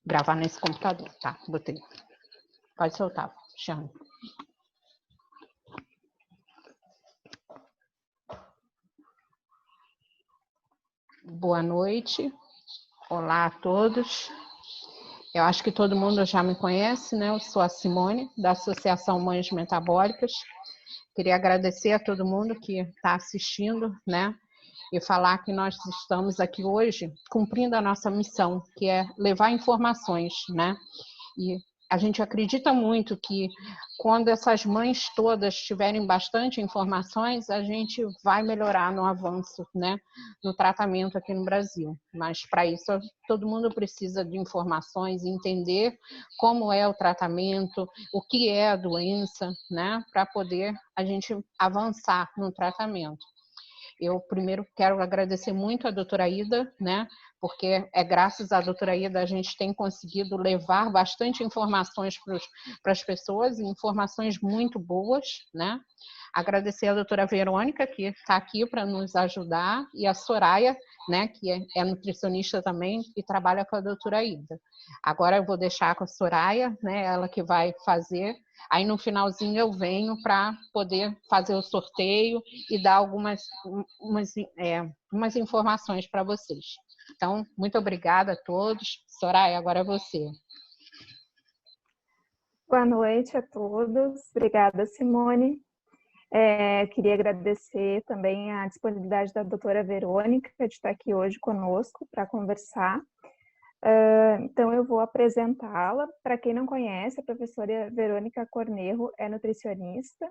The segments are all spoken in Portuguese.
gravar nesse computador. Tá, botei. Pode soltar, chama. Boa noite. Olá a todos. Eu acho que todo mundo já me conhece, né? Eu sou a Simone, da Associação Mães Metabólicas. Queria agradecer a todo mundo que está assistindo, né? E falar que nós estamos aqui hoje cumprindo a nossa missão, que é levar informações, né? E a gente acredita muito que quando essas mães todas tiverem bastante informações, a gente vai melhorar no avanço, né, no tratamento aqui no Brasil. Mas para isso todo mundo precisa de informações, entender como é o tratamento, o que é a doença, né, para poder a gente avançar no tratamento. Eu primeiro quero agradecer muito a doutora Ida, né? Porque é graças à doutora Ida a gente tem conseguido levar bastante informações para as pessoas, informações muito boas, né? Agradecer a doutora Verônica, que está aqui para nos ajudar, e a Soraya, né, que é nutricionista também e trabalha com a doutora Ida. Agora eu vou deixar com a Soraya, né, ela que vai fazer. Aí no finalzinho eu venho para poder fazer o sorteio e dar umas informações para vocês. Então, muito obrigada a todos. Soraya, agora é você. Boa noite a todos. Obrigada, Simone. Queria agradecer também a disponibilidade da doutora Verônica de estar aqui hoje conosco para conversar. Então, eu vou apresentá-la. Para quem não conhece, a professora Verônica Cornejo é nutricionista.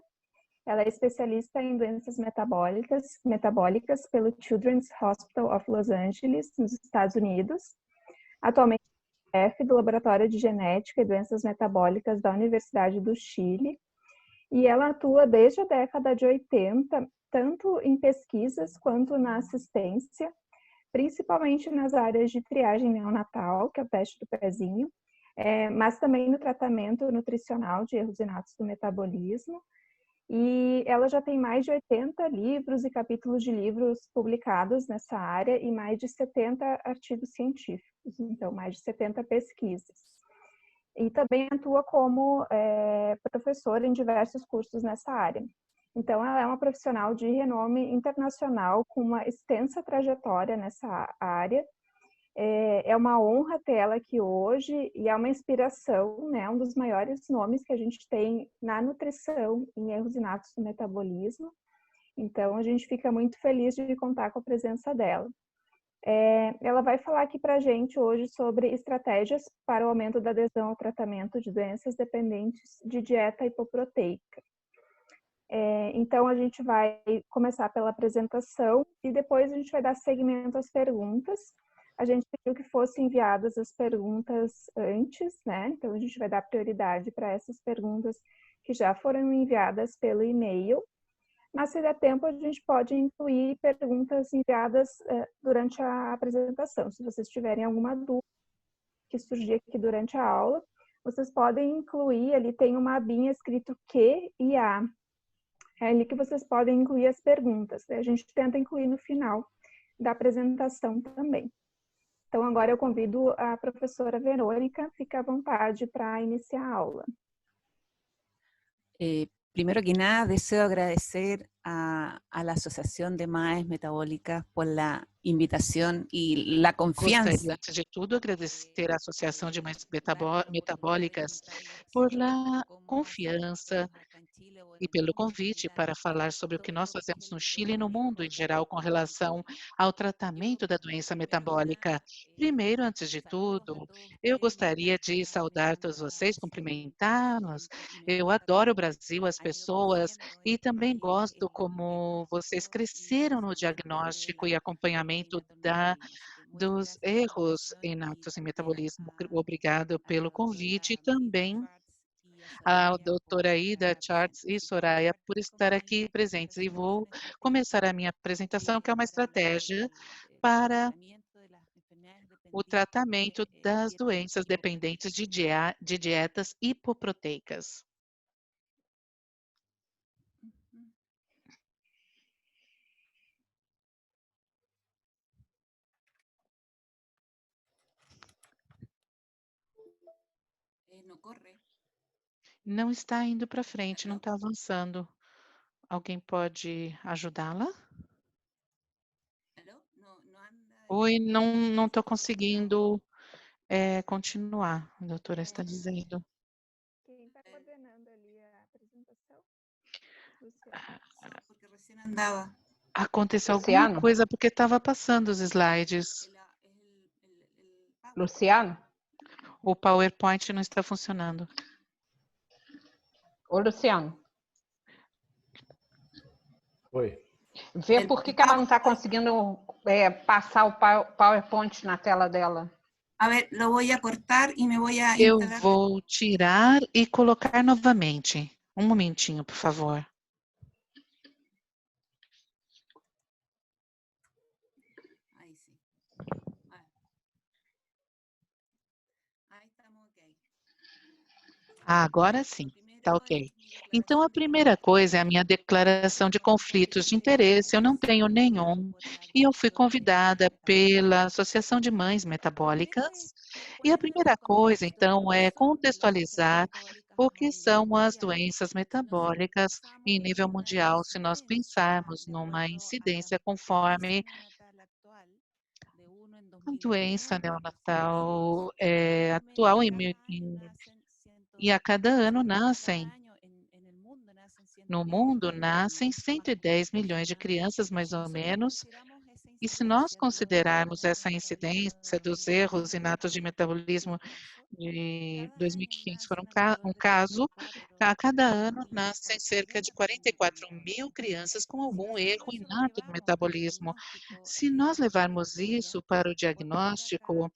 Ela é especialista em doenças metabólicas pelo Children's Hospital of Los Angeles, nos Estados Unidos. Atualmente, é chefe do Laboratório de Genética e Doenças Metabólicas da Universidade do Chile. E ela atua desde a década de 80, tanto em pesquisas quanto na assistência, principalmente nas áreas de triagem neonatal, que é o teste do pezinho, mas também no tratamento nutricional de erros inatos do metabolismo. E ela já tem mais de 80 livros e capítulos de livros publicados nessa área e mais de 70 artigos científicos, então mais de 70 pesquisas. E também atua como professora em diversos cursos nessa área. Então, ela é uma profissional de renome internacional com uma extensa trajetória nessa área. É uma honra ter ela aqui hoje e é uma inspiração, né? Um dos maiores nomes que a gente tem na nutrição em erros inatos do metabolismo. Então, a gente fica muito feliz de contar com a presença dela. Ela vai falar aqui para a gente hoje sobre estratégias para o aumento da adesão ao tratamento de doenças dependentes de dieta hipoproteica. Então, a gente vai começar pela apresentação e depois a gente vai dar seguimento às perguntas. A gente pediu que fossem enviadas as perguntas antes, né? Então, a gente vai dar prioridade para essas perguntas que já foram enviadas pelo e-mail. Mas, se der tempo, a gente pode incluir perguntas enviadas durante a apresentação. Se vocês tiverem alguma dúvida que surgir aqui durante a aula, vocês podem incluir, ali tem uma abinha escrito Q e A. É ali que vocês podem incluir as perguntas. A gente tenta incluir no final da apresentação também. Então, agora eu convido a professora Verônica, fica à vontade para iniciar a aula. Primero que nada, deseo agradecer a la Asociación de Madres Metabólicas por la invitación y la confianza. Gostaria, antes de tudo, agradecer à Associação de Mães Metabólicas por la confiança e pelo convite para falar sobre o que nós fazemos no Chile e no mundo em geral com relação ao tratamento da doença metabólica. Primeiro, antes de tudo, eu gostaria de saudar todos vocês, cumprimentá-los. Eu adoro o Brasil, as pessoas, e também gosto como vocês cresceram no diagnóstico e acompanhamento dos erros inatos em metabolismo. Obrigado pelo convite e também a doutora Ida, Charles e Soraya por estar aqui presentes. E vou começar a minha apresentação, que é uma estratégia para o tratamento das doenças dependentes de dietas hipoproteicas. Não está indo para frente, não está avançando. Alguém pode ajudá-la? Oi, não estou conseguindo continuar, a doutora está dizendo. Quem está coordenando ali a apresentação? Aconteceu alguma Luciano? coisa porque estava passando os slides. Luciano? O PowerPoint não está funcionando. Ô, Luciano, Oi. vê por que ela não está conseguindo passar o PowerPoint na tela dela. A ver, lo voy a cortar y me voy a Eu instalar. vou tirar e colocar novamente. Um momentinho, por favor. Ahí sí. Ahí estamos ok. Agora sim, está ok. Então, a primeira coisa é a minha declaração de conflitos de interesse. Eu não tenho nenhum. E eu fui convidada pela Associação de Mães Metabólicas. E a primeira coisa, então, é contextualizar o que são as doenças metabólicas em nível mundial, se nós pensarmos numa incidência conforme a doença neonatal atual e a cada ano nascem. No mundo, nascem 110 milhões de crianças, mais ou menos, e se nós considerarmos essa incidência dos erros inatos de metabolismo de 2.500 for um caso, a cada ano nascem cerca de 44 mil crianças com algum erro inato do metabolismo. Se nós levarmos isso para o diagnóstico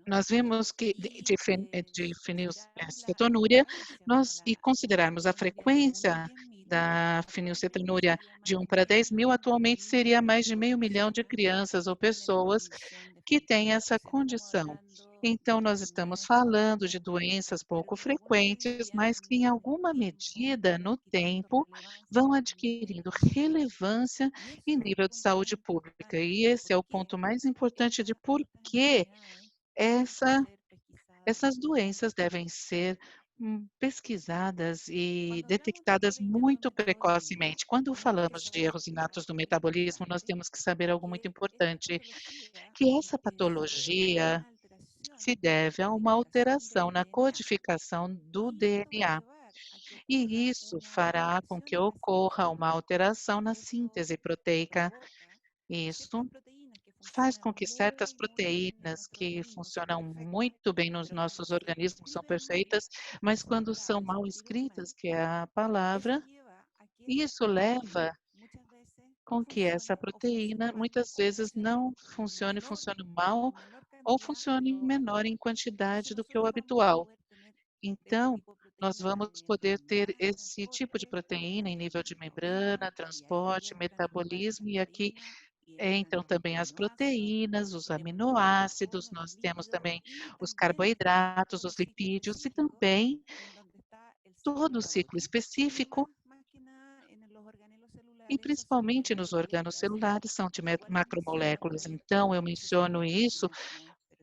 nós vimos que de fenilcetonúria, e considerarmos a frequência da fenilcetonúria de 1 para 10 mil, atualmente seria mais de 500 mil de crianças ou pessoas que têm essa condição. Então, nós estamos falando de doenças pouco frequentes, mas que em alguma medida, no tempo, vão adquirindo relevância em nível de saúde pública. E esse é o ponto mais importante de por que essas doenças devem ser pesquisadas e detectadas muito precocemente. Quando falamos de erros inatos do metabolismo, nós temos que saber algo muito importante, que essa patologia se deve a uma alteração na codificação do DNA. E isso fará com que ocorra uma alteração na síntese proteica. Isso faz com que certas proteínas que funcionam muito bem nos nossos organismos são perfeitas, mas quando são mal escritas, que é a palavra, isso leva com que essa proteína muitas vezes não funcione mal ou funcione menor em quantidade do que o habitual. Então, nós vamos poder ter esse tipo de proteína em nível de membrana, transporte, metabolismo, e aqui então também as proteínas, os aminoácidos, nós temos também os carboidratos, os lipídios e também todo o ciclo específico, e principalmente nos organos celulares, são de macromoléculas. Então, eu menciono isso,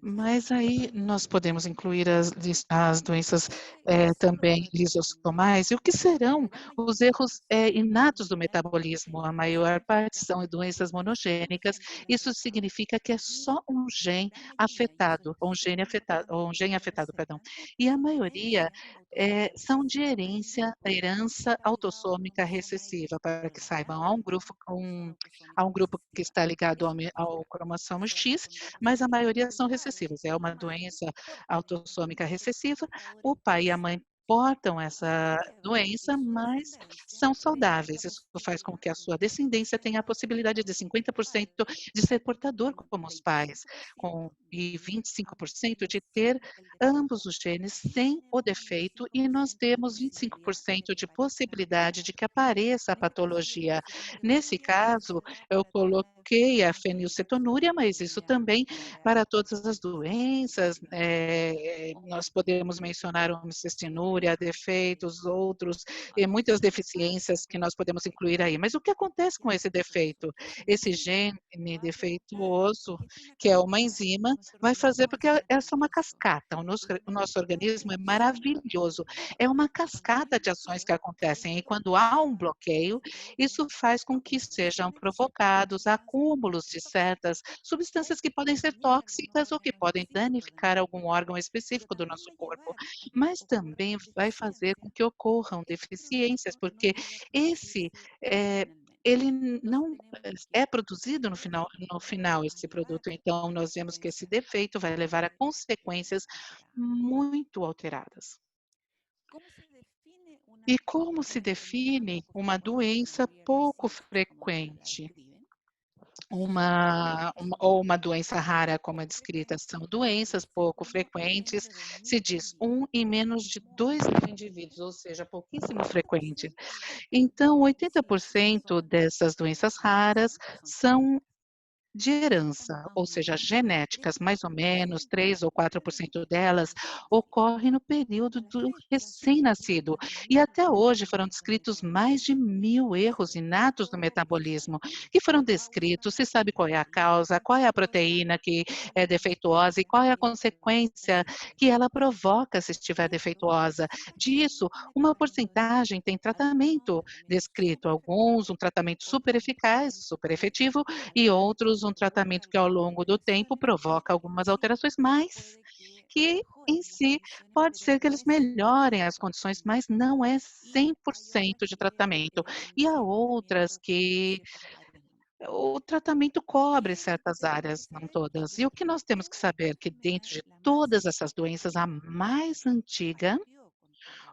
mas aí nós podemos incluir as doenças também lisossomais. E o que serão os erros inatos do metabolismo? A maior parte são doenças monogênicas. Isso significa que é só um gene afetado, ou um gene afetado, perdão. E a maioria são de herança autossômica recessiva, para que saibam. Há um grupo que está ligado ao cromossomo X, mas a maioria são recessivos. É uma doença autossômica recessiva. O pai e a mãe portam essa doença, mas são saudáveis. Isso faz com que a sua descendência tenha a possibilidade de 50% de ser portador como os pais, e 25% de ter ambos os genes sem o defeito, e nós temos 25% de possibilidade de que apareça a patologia. Nesse caso, eu coloquei a fenilcetonúria, mas isso também para todas as doenças. Nós podemos mencionar o homocistinúria, fenilcetonúria, defeitos, outros, e muitas deficiências que nós podemos incluir aí. Mas o que acontece com esse defeito? Esse gene defeituoso, que é uma enzima, vai fazer, porque essa é uma cascata. O nosso organismo é maravilhoso. É uma cascata de ações que acontecem. E quando há um bloqueio, isso faz com que sejam provocados acúmulos de certas substâncias que podem ser tóxicas ou que podem danificar algum órgão específico do nosso corpo. Mas também vai fazer com que ocorram deficiências, porque esse ele não é produzido no final esse produto. Então, nós vemos que esse defeito vai levar a consequências muito alteradas. E como se define uma doença pouco frequente? Ou uma doença rara, como é descrita, são doenças pouco frequentes, se diz 1 em menos de 2.000 indivíduos, ou seja, pouquíssimo frequente. Então, 80% dessas doenças raras são de herança, ou seja, genéticas, mais ou menos 3 ou 4% delas ocorrem no período do recém-nascido. E até hoje foram descritos mais de 1.000 erros inatos no metabolismo, que foram descritos, se sabe qual é a causa, qual é a proteína que é defeituosa e qual é a consequência que ela provoca se estiver defeituosa. Disso, uma porcentagem tem tratamento descrito, alguns um tratamento super eficaz, super efetivo, e outros um tratamento que ao longo do tempo provoca algumas alterações, mas que em si pode ser que eles melhorem as condições, mas não é 100% de tratamento. E há outras que o tratamento cobre certas áreas, não todas. E o que nós temos que saber que dentro de todas essas doenças, a mais antiga,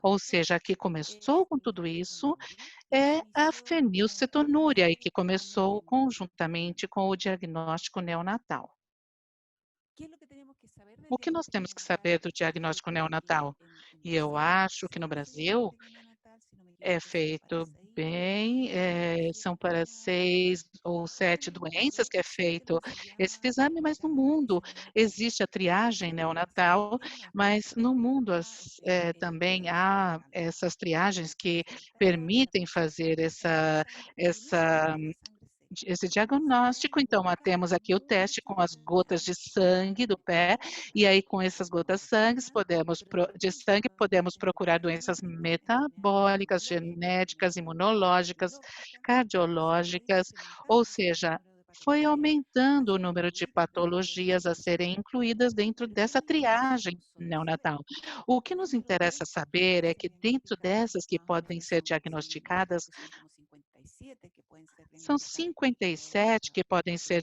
ou seja, a que começou com tudo isso, é a fenilcetonúria, e que começou conjuntamente com o diagnóstico neonatal. O que nós temos que saber do diagnóstico neonatal? E eu acho que no Brasil é feito bem, são para 6 ou 7 doenças que é feito esse exame, mas no mundo existe a triagem neonatal, mas no mundo também há essas triagens que permitem fazer esse diagnóstico. Então, temos aqui o teste com as gotas de sangue do pé, e aí com essas gotas de sangue podemos procurar doenças metabólicas, genéticas, imunológicas, cardiológicas, ou seja, foi aumentando o número de patologias a serem incluídas dentro dessa triagem neonatal. O que nos interessa saber é que dentro dessas que podem ser diagnosticadas, são 57 que podem ser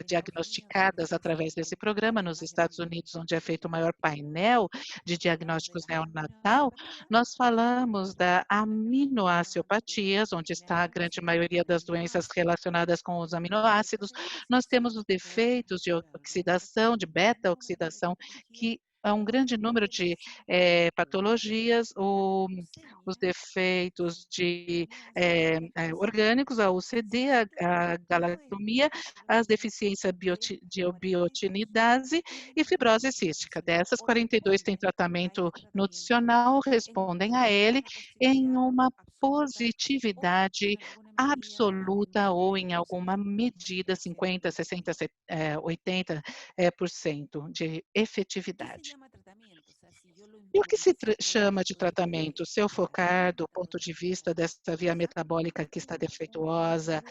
diagnosticadas através desse programa nos Estados Unidos, onde é feito o maior painel de diagnósticos neonatal. Nós falamos da aminoaciopatias, onde está a grande maioria das doenças relacionadas com os aminoácidos. Nós temos os defeitos de oxidação, de beta-oxidação, que há um grande número de patologias, os defeitos orgânicos, a UCD, a galactomia, as deficiências de biotinidase e fibrose cística. Dessas, 42 têm tratamento nutricional, respondem a ele em uma positividade absoluta ou em alguma medida 50, 60, 80% de efetividade. E o que se chama de tratamento? Se eu focar do ponto de vista dessa via metabólica que está defeituosa,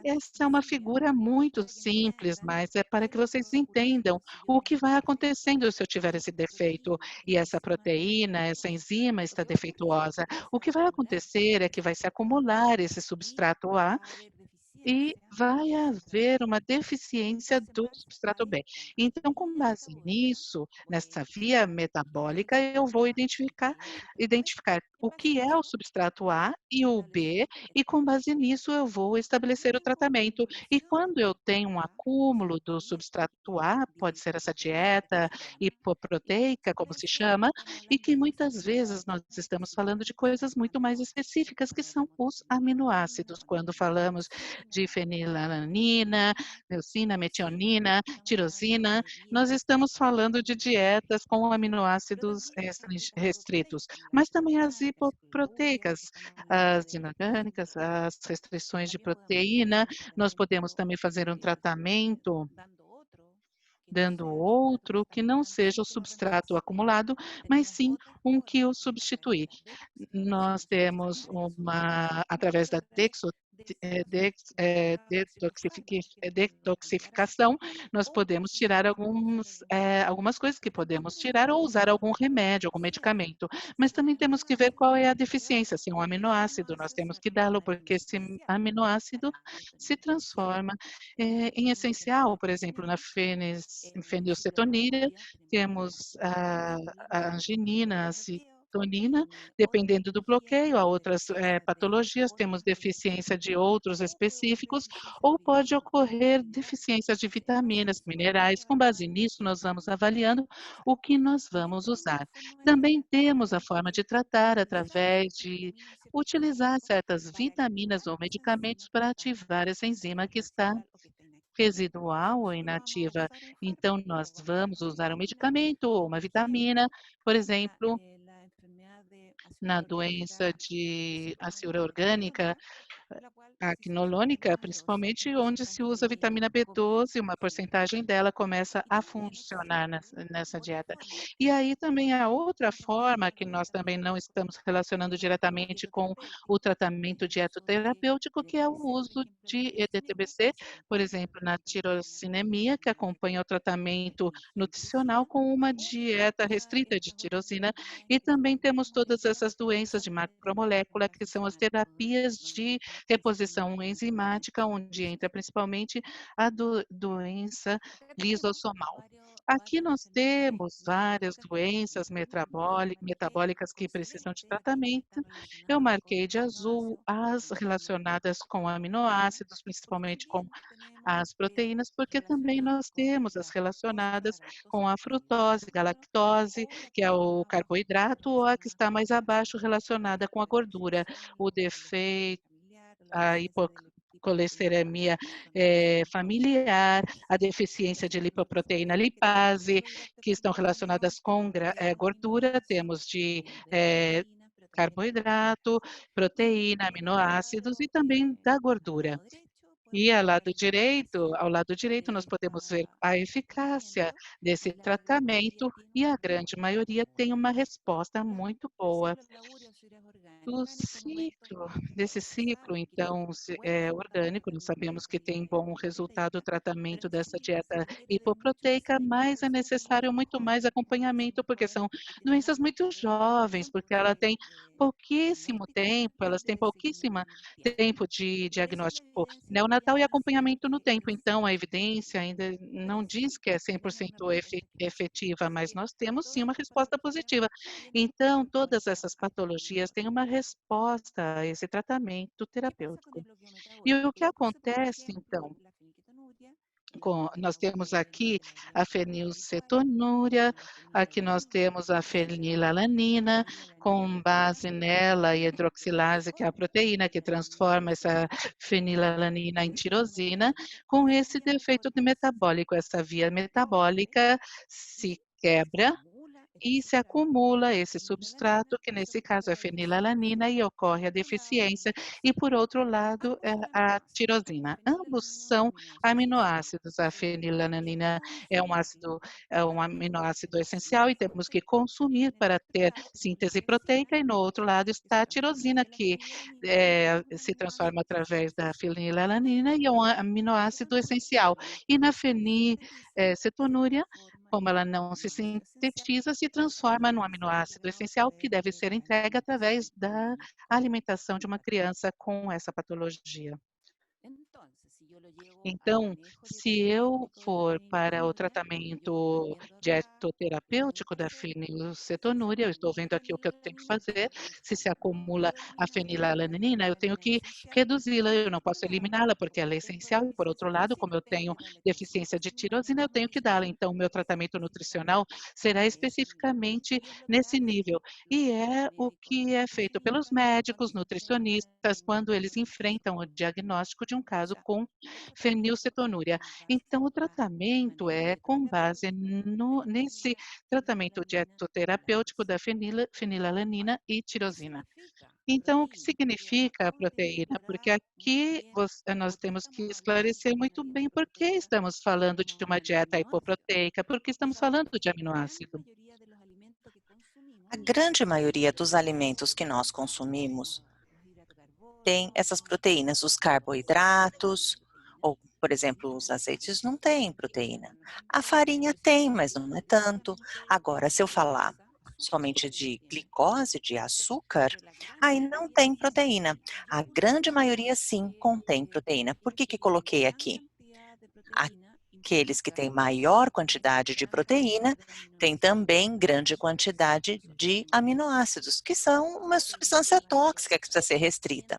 essa é uma figura muito simples, mas é para que vocês entendam o que vai acontecendo se eu tiver esse defeito e essa proteína, essa enzima está defeituosa. O que vai acontecer é que vai se acumular esse substrato A e vai haver uma deficiência do substrato B. Então, com base nisso, nessa via metabólica, eu vou identificar o que é o substrato A e o B, e com base nisso eu vou estabelecer o tratamento. E quando eu tenho um acúmulo do substrato A, pode ser essa dieta hipoproteica, como se chama, e que muitas vezes nós estamos falando de coisas muito mais específicas, que são os aminoácidos. Quando falamos de fenilalanina, leucina, metionina, tirosina. Nós estamos falando de dietas com aminoácidos restritos, mas também as hipoproteicas, as inorgânicas, as restrições de proteína. Nós podemos também fazer um tratamento dando outro que não seja o substrato acumulado, mas sim um que o substitui. Nós temos através da detoxificação, nós podemos tirar algumas coisas que podemos tirar ou usar algum remédio, algum medicamento. Mas também temos que ver qual é a deficiência. Se é um aminoácido, nós temos que dá-lo, porque esse aminoácido se transforma em essencial. Por exemplo, na fenilcetonina, temos a arginina, a citonina, dependendo do bloqueio. Há outras patologias, temos deficiência de outros específicos, ou pode ocorrer deficiências de vitaminas, minerais. Com base nisso, nós vamos avaliando o que nós vamos usar. Também temos a forma de tratar através de utilizar certas vitaminas ou medicamentos para ativar essa enzima que está residual ou inativa. Então, nós vamos usar um medicamento ou uma vitamina, por exemplo, na doença de aciúria orgânica, a quinolônica, principalmente onde se usa a vitamina B12, uma porcentagem dela começa a funcionar nessa dieta. E aí também a outra forma que nós também não estamos relacionando diretamente com o tratamento dietoterapêutico, que é o uso de EDTBC, por exemplo, na tirosinemia, que acompanha o tratamento nutricional com uma dieta restrita de tirosina, e também temos todas essas doenças de macromolécula, que são as terapias de reposição enzimática, onde entra principalmente a doença lisossomal. Aqui nós temos várias doenças metabólicas que precisam de tratamento. Eu marquei de azul as relacionadas com aminoácidos, principalmente com as proteínas, porque também nós temos as relacionadas com a frutose, galactose, que é o carboidrato, ou a que está mais abaixo relacionada com a gordura, o defeito, a hipocolesterolemia familiar, a deficiência de lipoproteína lipase, que estão relacionadas com gordura, temos de carboidrato, proteína, aminoácidos e também da gordura. E ao lado direito, nós podemos ver a eficácia desse tratamento e a grande maioria tem uma resposta muito boa. Desse ciclo, então, orgânico, nós sabemos que tem bom resultado o tratamento dessa dieta hipoproteica, mas é necessário muito mais acompanhamento, porque são doenças muito jovens, porque ela tem pouquíssimo tempo, elas têm pouquíssimo tempo de diagnóstico neonatal e acompanhamento no tempo. Então, a evidência ainda não diz que é 100% efetiva, mas nós temos sim uma resposta positiva. Então, todas essas patologias têm uma resposta a esse tratamento terapêutico. E o que acontece, então? Nós temos aqui a fenilcetonúria, aqui nós temos a fenilalanina, com base nela a hidroxilase, que é a proteína que transforma essa fenilalanina em tirosina, com esse defeito metabólico. Essa via metabólica se quebra e se acumula esse substrato, que nesse caso é fenilalanina, e ocorre a deficiência, e por outro lado é a tirosina. Ambos são aminoácidos. A fenilalanina é um aminoácido essencial e temos que consumir para ter síntese proteica, e no outro lado está a tirosina, que se transforma através da fenilalanina e é um aminoácido essencial. E na fenilcetonúria, como ela não se sintetiza, se transforma num aminoácido essencial que deve ser entregue através da alimentação de uma criança com essa patologia. Então, se eu for para o tratamento dietoterapêutico da fenilcetonúria, eu estou vendo aqui o que eu tenho que fazer. Se acumula a fenilalanina, eu tenho que reduzi-la, eu não posso eliminá-la porque ela é essencial. E, por outro lado, como eu tenho deficiência de tirosina, eu tenho que dá-la. Então, o meu tratamento nutricional será especificamente nesse nível. E é o que é feito pelos médicos, nutricionistas, quando eles enfrentam o diagnóstico de um caso com fenilcetonúria. Então, o tratamento é com base nesse tratamento dietoterapêutico da fenilalanina e tirosina. Então, o que significa a proteína? Porque aqui nós temos que esclarecer muito bem por que estamos falando de uma dieta hipoproteica, porque estamos falando de aminoácido. A grande maioria dos alimentos que nós consumimos tem essas proteínas, os carboidratos, ou, por exemplo, os azeites não têm proteína. A farinha tem, mas não é tanto. Agora, se eu falar somente de glicose, de açúcar, aí não tem proteína. A grande maioria, sim, contém proteína. Por que coloquei aqui? Aqueles que têm maior quantidade de proteína têm também grande quantidade de aminoácidos, que são uma substância tóxica que precisa ser restrita.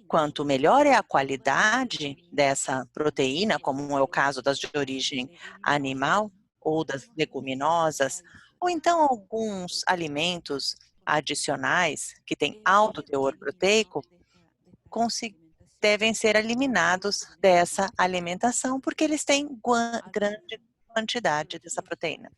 Quanto melhor é a qualidade dessa proteína, como é o caso das de origem animal ou das leguminosas, ou então alguns alimentos adicionais que têm alto teor proteico, devem ser eliminados dessa alimentação, porque eles têm grande quantidade dessa proteína.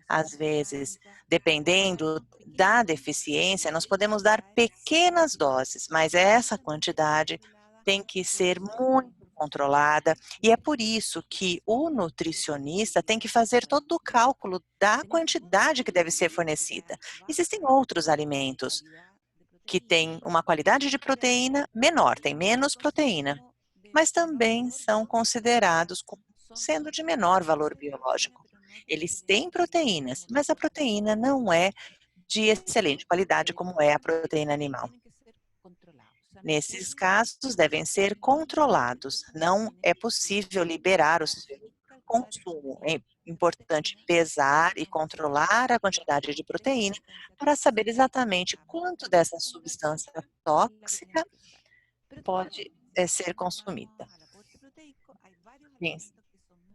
Às vezes, dependendo da deficiência, nós podemos dar pequenas doses, mas essa quantidade tem que ser muito controlada, e é por isso que o nutricionista tem que fazer todo o cálculo da quantidade que deve ser fornecida. Existem outros alimentos que têm uma qualidade de proteína menor, tem menos proteína, mas também são considerados sendo de menor valor biológico. Eles têm proteínas, mas a proteína não é de excelente qualidade como é a proteína animal. Nesses casos, devem ser controlados. Não é possível liberar o seu consumo. É importante pesar e controlar a quantidade de proteína para saber exatamente quanto dessa substância tóxica pode ser consumida. Sim.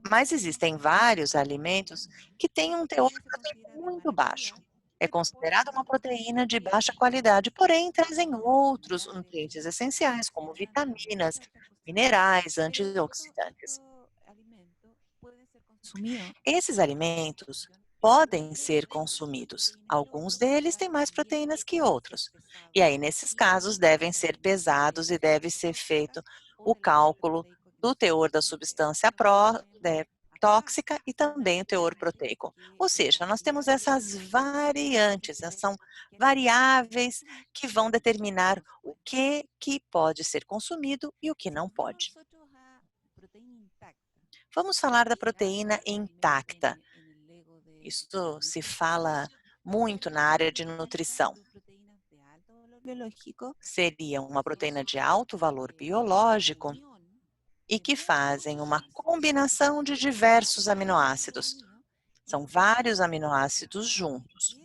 Mas existem vários alimentos que têm um teor proteico muito baixo. É considerada uma proteína de baixa qualidade, porém trazem outros nutrientes essenciais, como vitaminas, minerais, antioxidantes. Esses alimentos podem ser consumidos. Alguns deles têm mais proteínas que outros. E aí, nesses casos, devem ser pesados e deve ser feito o cálculo do teor da substância tóxica e também o teor proteico. Ou seja, nós temos essas variantes, são variáveis que vão determinar o que pode ser consumido e o que não pode. Vamos falar da proteína intacta. Isso se fala muito na área de nutrição. Seria uma proteína de alto valor biológico e que fazem uma combinação de diversos aminoácidos. São vários aminoácidos juntos.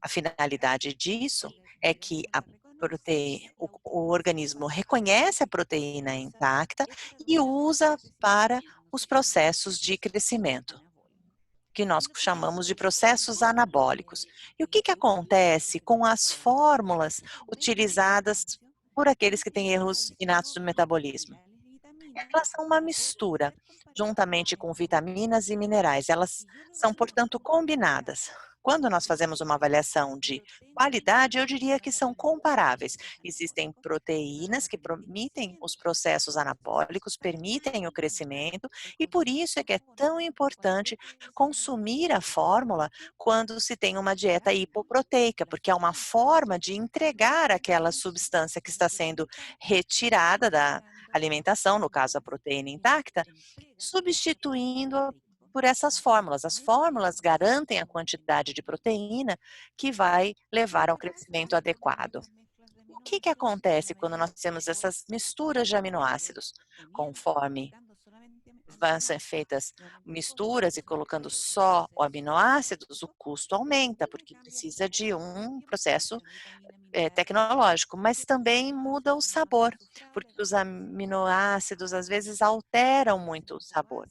A finalidade disso é que o organismo reconhece a proteína intacta e usa para os processos de crescimento, que nós chamamos de processos anabólicos. E o que acontece com as fórmulas utilizadas por aqueles que têm erros inatos do metabolismo? Elas são uma mistura, juntamente com vitaminas e minerais. Elas são, portanto, combinadas. Quando nós fazemos uma avaliação de qualidade, eu diria que são comparáveis. Existem proteínas que permitem os processos anabólicos, permitem o crescimento, e por isso é que é tão importante consumir a fórmula quando se tem uma dieta hipoproteica, porque é uma forma de entregar aquela substância que está sendo retirada da alimentação, no caso a proteína intacta, substituindo-a por essas fórmulas. As fórmulas garantem a quantidade de proteína que vai levar ao crescimento adequado. que acontece quando nós temos essas misturas de aminoácidos? Conforme vão ser feitas misturas e colocando só o aminoácidos, o custo aumenta, porque precisa de um processo tecnológico, mas também muda o sabor, porque os aminoácidos às vezes alteram muito o sabor,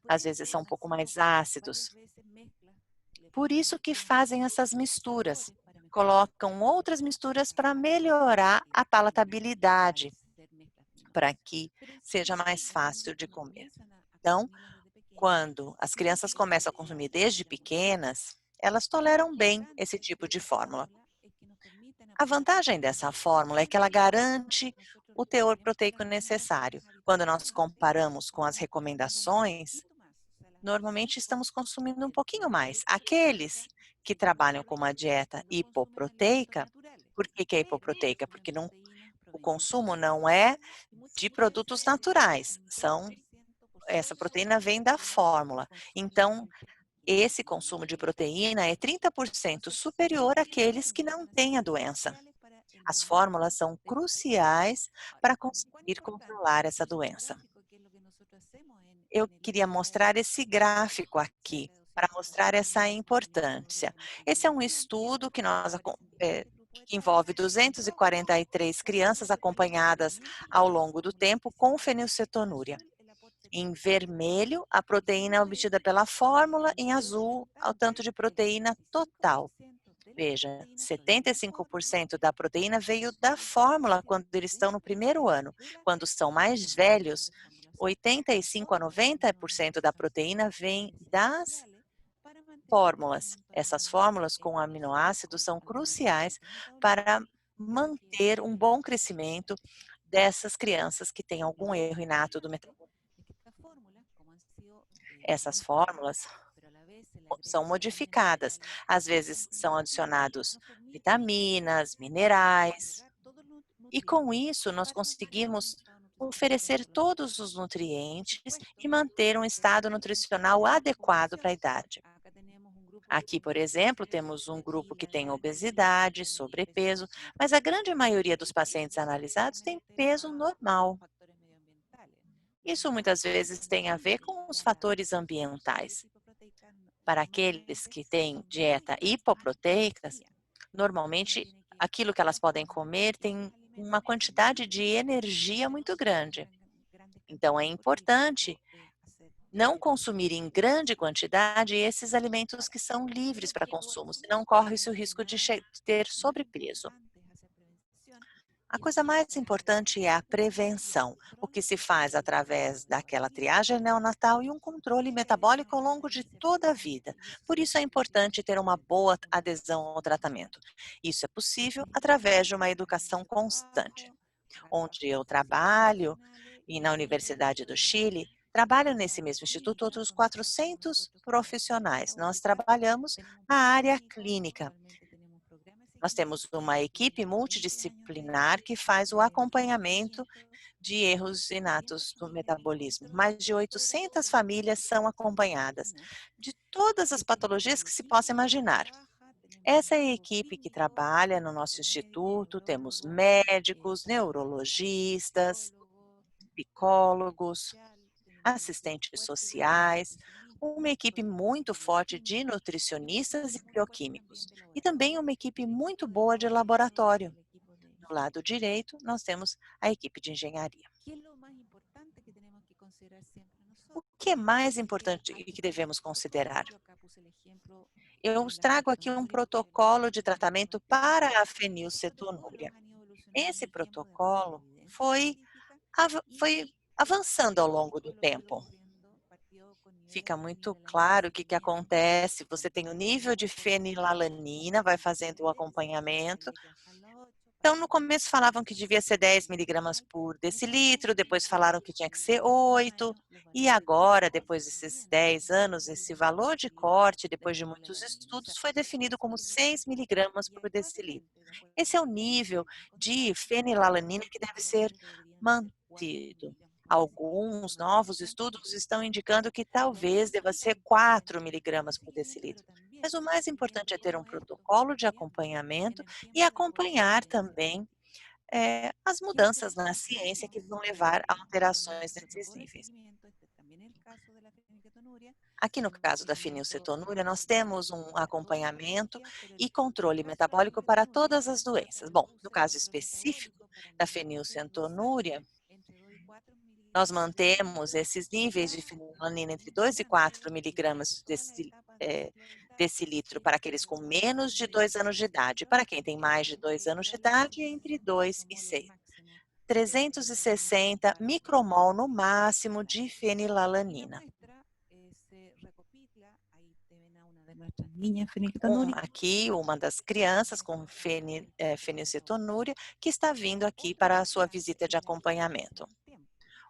às vezes são um pouco mais ácidos. Por isso que fazem essas misturas, colocam outras misturas para melhorar a palatabilidade, para que seja mais fácil de comer. Então, quando as crianças começam a consumir desde pequenas, elas toleram bem esse tipo de fórmula. A vantagem dessa fórmula é que ela garante o teor proteico necessário. Quando nós comparamos com as recomendações, normalmente estamos consumindo um pouquinho mais. Aqueles que trabalham com uma dieta hipoproteica, por que é hipoproteica? Porque o consumo não é de produtos naturais, essa proteína vem da fórmula. Então, esse consumo de proteína é 30% superior àqueles que não têm a doença. As fórmulas são cruciais para conseguir controlar essa doença. Eu queria mostrar esse gráfico aqui, para mostrar essa importância. Esse é um estudo que que envolve 243 crianças acompanhadas ao longo do tempo com fenilcetonúria. Em vermelho, a proteína obtida pela fórmula, em azul, o tanto de proteína total. Veja, 75% da proteína veio da fórmula quando eles estão no primeiro ano. Quando são mais velhos, 85 a 90% da proteína vem das fórmulas. Essas fórmulas com aminoácidos são cruciais para manter um bom crescimento dessas crianças que têm algum erro inato do metabolismo. Essas fórmulas são modificadas. Às vezes são adicionados vitaminas, minerais. E com isso nós conseguimos oferecer todos os nutrientes e manter um estado nutricional adequado para a idade. Aqui, por exemplo, temos um grupo que tem obesidade, sobrepeso, mas a grande maioria dos pacientes analisados tem peso normal. Isso muitas vezes tem a ver com os fatores ambientais. Para aqueles que têm dieta hipoproteica, normalmente aquilo que elas podem comer tem uma quantidade de energia muito grande. Então, é importante não consumir em grande quantidade esses alimentos que são livres para consumo, senão corre-se o risco de ter sobrepeso. A coisa mais importante é a prevenção, o que se faz através daquela triagem neonatal e um controle metabólico ao longo de toda a vida. Por isso é importante ter uma boa adesão ao tratamento. Isso é possível através de uma educação constante. Onde eu trabalho, e na Universidade do Chile, trabalham nesse mesmo instituto outros 400 profissionais. Nós trabalhamos na área clínica. Nós temos uma equipe multidisciplinar que faz o acompanhamento de erros inatos do metabolismo. Mais de 800 famílias são acompanhadas de todas as patologias que se possa imaginar. Essa é a equipe que trabalha no nosso instituto, temos médicos, neurologistas, psicólogos, assistentes sociais, uma equipe muito forte de nutricionistas e bioquímicos e também uma equipe muito boa de laboratório. Do lado direito, nós temos a equipe de engenharia. O que é mais importante e que devemos considerar? Eu trago aqui um protocolo de tratamento para a fenilcetonúria. Esse protocolo foi avançando ao longo do tempo. Fica muito claro o que acontece. Você tem o nível de fenilalanina, vai fazendo o acompanhamento. Então, no começo falavam que devia ser 10 miligramas por decilitro, depois falaram que tinha que ser 8, e agora, depois desses 10 anos, esse valor de corte, depois de muitos estudos, foi definido como 6 miligramas por decilitro. Esse é o nível de fenilalanina que deve ser mantido. Alguns novos estudos estão indicando que talvez deva ser 4 miligramas por decilitro. Mas o mais importante é ter um protocolo de acompanhamento e acompanhar também as mudanças na ciência que vão levar a alterações nesses níveis. Aqui no caso da fenilcetonúria, nós temos um acompanhamento e controle metabólico para todas as doenças. Bom, no caso específico da fenilcetonúria, nós mantemos esses níveis de fenilalanina entre 2 e 4 miligramas decilitro para aqueles com menos de 2 anos de idade. Para quem tem mais de 2 anos de idade, entre 2 e 6. 360 micromol no máximo de fenilalanina. Aqui, uma das crianças com fenilcetonúria que está vindo aqui para a sua visita de acompanhamento.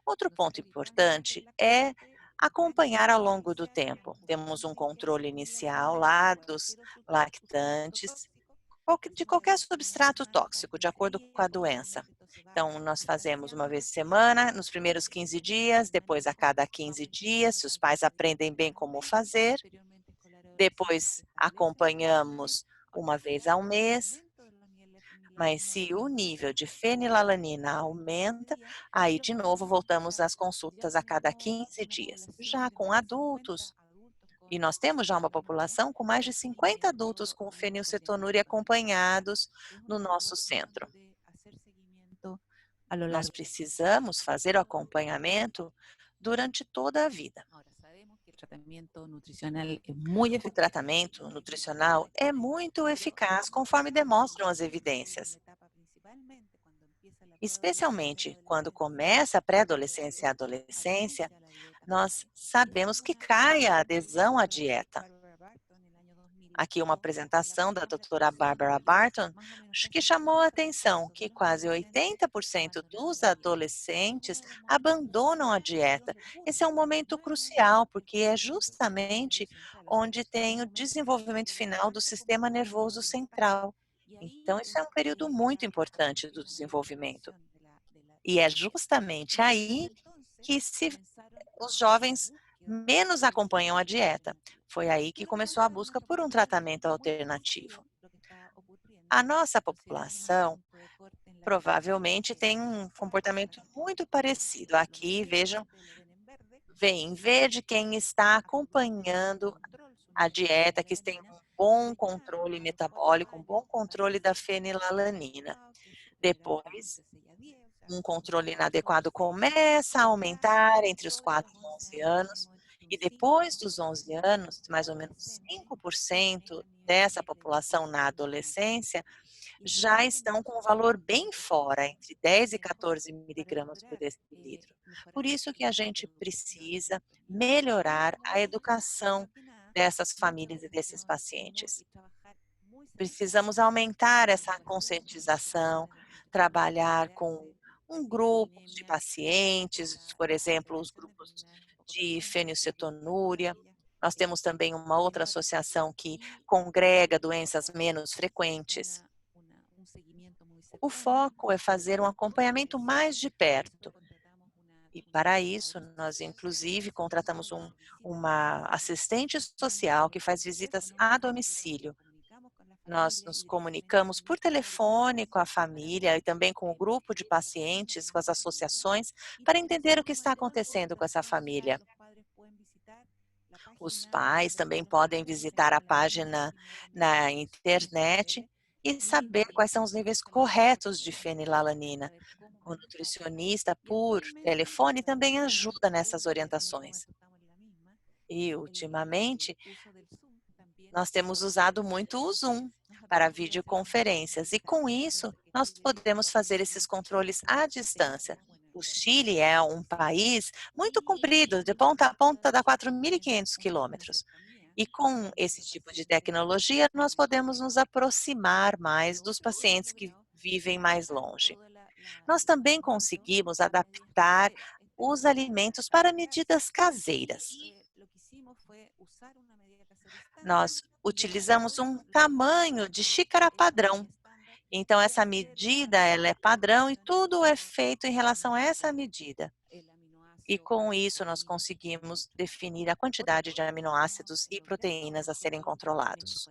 Outro ponto importante é acompanhar ao longo do tempo. Temos um controle inicial lá dos lactantes, de qualquer substrato tóxico, de acordo com a doença. Então, nós fazemos uma vez por semana, nos primeiros 15 dias, depois a cada 15 dias, se os pais aprendem bem como fazer. Depois, acompanhamos uma vez ao mês. Mas se o nível de fenilalanina aumenta, aí de novo voltamos às consultas a cada 15 dias. Já com adultos, e nós temos já uma população com mais de 50 adultos com fenilcetonúria acompanhados no nosso centro. Nós precisamos fazer o acompanhamento durante toda a vida. O tratamento nutricional é muito eficaz, conforme demonstram as evidências. Especialmente quando começa a pré-adolescência e a adolescência, nós sabemos que cai a adesão à dieta. Aqui uma apresentação da doutora Barbara Barton, que chamou a atenção que quase 80% dos adolescentes abandonam a dieta. Esse é um momento crucial, porque é justamente onde tem o desenvolvimento final do sistema nervoso central. Então, isso é um período muito importante do desenvolvimento. E é justamente aí que os jovens menos acompanham a dieta. Foi aí que começou a busca por um tratamento alternativo. A nossa população provavelmente tem um comportamento muito parecido. Aqui, vejam, vem em verde quem está acompanhando a dieta, que tem um bom controle metabólico, um bom controle da fenilalanina. Depois, um controle inadequado começa a aumentar entre os 4 e 11 anos, e depois dos 11 anos, mais ou menos 5% dessa população na adolescência já estão com um valor bem fora, entre 10 e 14 miligramas por decilitro. Por isso que a gente precisa melhorar a educação dessas famílias e desses pacientes. Precisamos aumentar essa conscientização, trabalhar com um grupo de pacientes, por exemplo, os grupos de fenilcetonúria. Nós temos também uma outra associação que congrega doenças menos frequentes. O foco é fazer um acompanhamento mais de perto. E para isso, nós inclusive contratamos uma assistente social que faz visitas a domicílio. Nós nos comunicamos por telefone com a família e também com o grupo de pacientes, com as associações, para entender o que está acontecendo com essa família. Os pais também podem visitar a página na internet e saber quais são os níveis corretos de fenilalanina. O nutricionista por telefone também ajuda nessas orientações. E, ultimamente, nós temos usado muito o Zoom para videoconferências e, com isso, nós podemos fazer esses controles à distância. O Chile é um país muito comprido, de ponta a ponta dá 4.500 quilômetros. E com esse tipo de tecnologia, nós podemos nos aproximar mais dos pacientes que vivem mais longe. Nós também conseguimos adaptar os alimentos para medidas caseiras. Nós utilizamos um tamanho de xícara padrão. Então, essa medida ela é padrão e tudo é feito em relação a essa medida. E com isso, nós conseguimos definir a quantidade de aminoácidos e proteínas a serem controlados.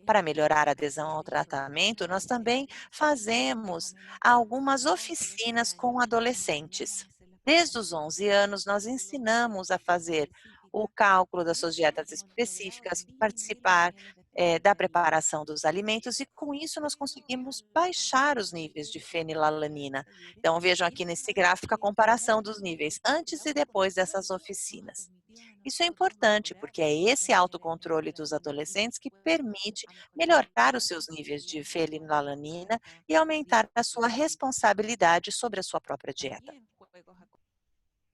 Para melhorar a adesão ao tratamento, nós também fazemos algumas oficinas com adolescentes. Desde os 11 anos, nós ensinamos a fazer o cálculo das suas dietas específicas, participar da preparação dos alimentos e, com isso, nós conseguimos baixar os níveis de fenilalanina. Então, vejam aqui nesse gráfico a comparação dos níveis antes e depois dessas oficinas. Isso é importante, porque é esse autocontrole dos adolescentes que permite melhorar os seus níveis de fenilalanina e aumentar a sua responsabilidade sobre a sua própria dieta.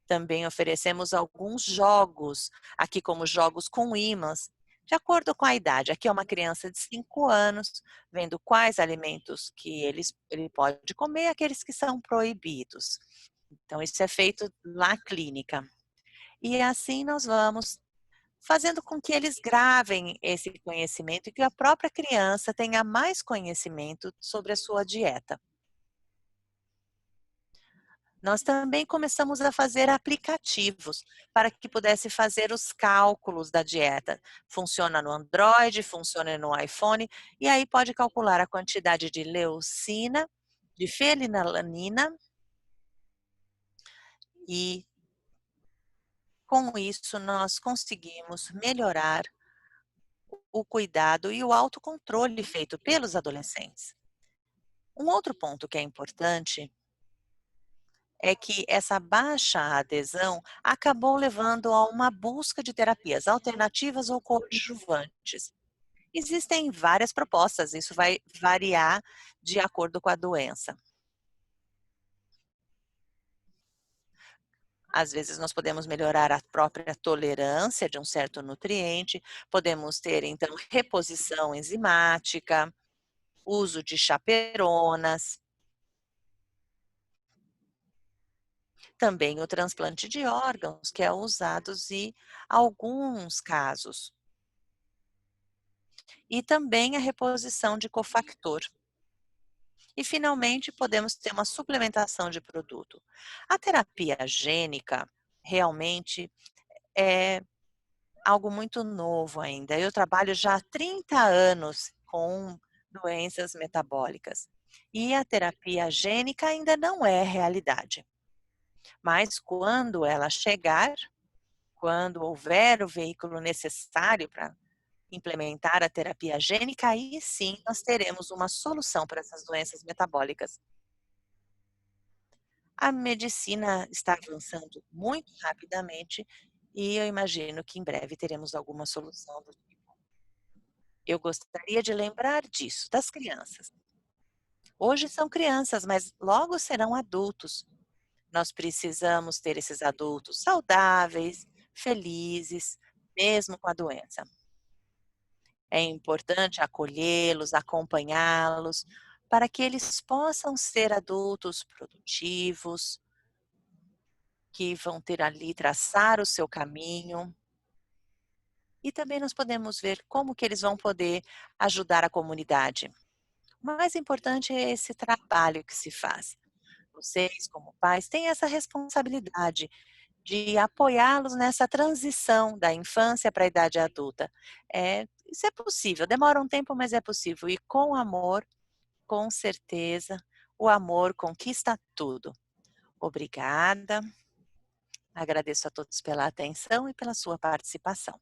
Também oferecemos alguns jogos, aqui como jogos com ímãs, de acordo com a idade. Aqui é uma criança de 5 anos, vendo quais alimentos que ele pode comer e aqueles que são proibidos. Então, isso é feito na clínica. E assim nós vamos fazendo com que eles gravem esse conhecimento e que a própria criança tenha mais conhecimento sobre a sua dieta. Nós também começamos a fazer aplicativos para que pudesse fazer os cálculos da dieta. Funciona no Android, funciona no iPhone, e aí pode calcular a quantidade de leucina, de fenilalanina, e com isso nós conseguimos melhorar o cuidado e o autocontrole feito pelos adolescentes. Um outro ponto que é importante é que essa baixa adesão acabou levando a uma busca de terapias alternativas ou coadjuvantes. Existem várias propostas, isso vai variar de acordo com a doença. Às vezes nós podemos melhorar a própria tolerância de um certo nutriente, podemos ter então reposição enzimática, uso de chaperonas, também o transplante de órgãos, que é usado em alguns casos. E também a reposição de cofactor. E, finalmente, podemos ter uma suplementação de produto. A terapia gênica realmente é algo muito novo ainda. Eu trabalho já há 30 anos com doenças metabólicas. E a terapia gênica ainda não é realidade. Mas quando ela chegar, quando houver o veículo necessário para implementar a terapia gênica, aí sim nós teremos uma solução para essas doenças metabólicas. A medicina está avançando muito rapidamente e eu imagino que em breve teremos alguma solução do tipo. Eu gostaria de lembrar disso, das crianças. Hoje são crianças, mas logo serão adultos. Nós precisamos ter esses adultos saudáveis, felizes, mesmo com a doença. É importante acolhê-los, acompanhá-los, para que eles possam ser adultos produtivos, que vão ter ali traçar o seu caminho. E também nós podemos ver como que eles vão poder ajudar a comunidade. O mais importante é esse trabalho que se faz. Vocês, como pais, têm essa responsabilidade de apoiá-los nessa transição da infância para a idade adulta. Isso é possível, demora um tempo, mas é possível. E com amor, com certeza, o amor conquista tudo. Obrigada. Agradeço a todos pela atenção e pela sua participação.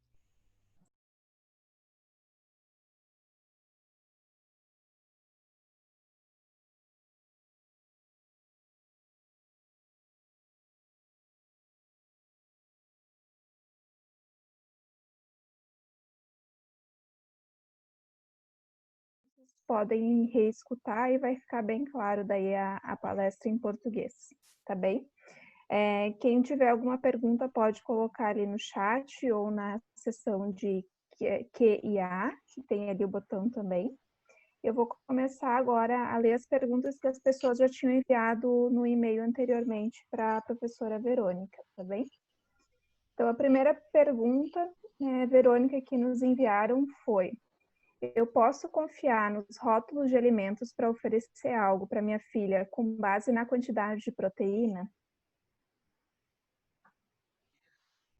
Podem reescutar e vai ficar bem claro daí a palestra em português, tá bem? Quem tiver alguma pergunta pode colocar ali no chat ou na seção de Q&A, que tem ali o botão também. Eu vou começar agora a ler as perguntas que as pessoas já tinham enviado no e-mail anteriormente para a professora Verônica, tá bem? Então, a primeira pergunta, Verônica, que nos enviaram foi: eu posso confiar nos rótulos de alimentos para oferecer algo para minha filha com base na quantidade de proteína?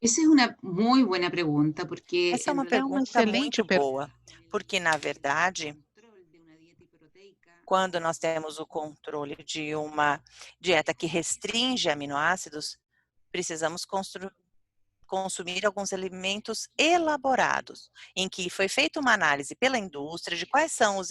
Esa es una muy buena pregunta porque Essa é en uma É realidad uma pergunta excelente muito pergunta. boa, porque na verdade, control de una dieta hiperproteica quando nós temos o controle de uma dieta que restringe aminoácidos, precisamos consumir alguns alimentos elaborados, em que foi feita uma análise pela indústria de quais são os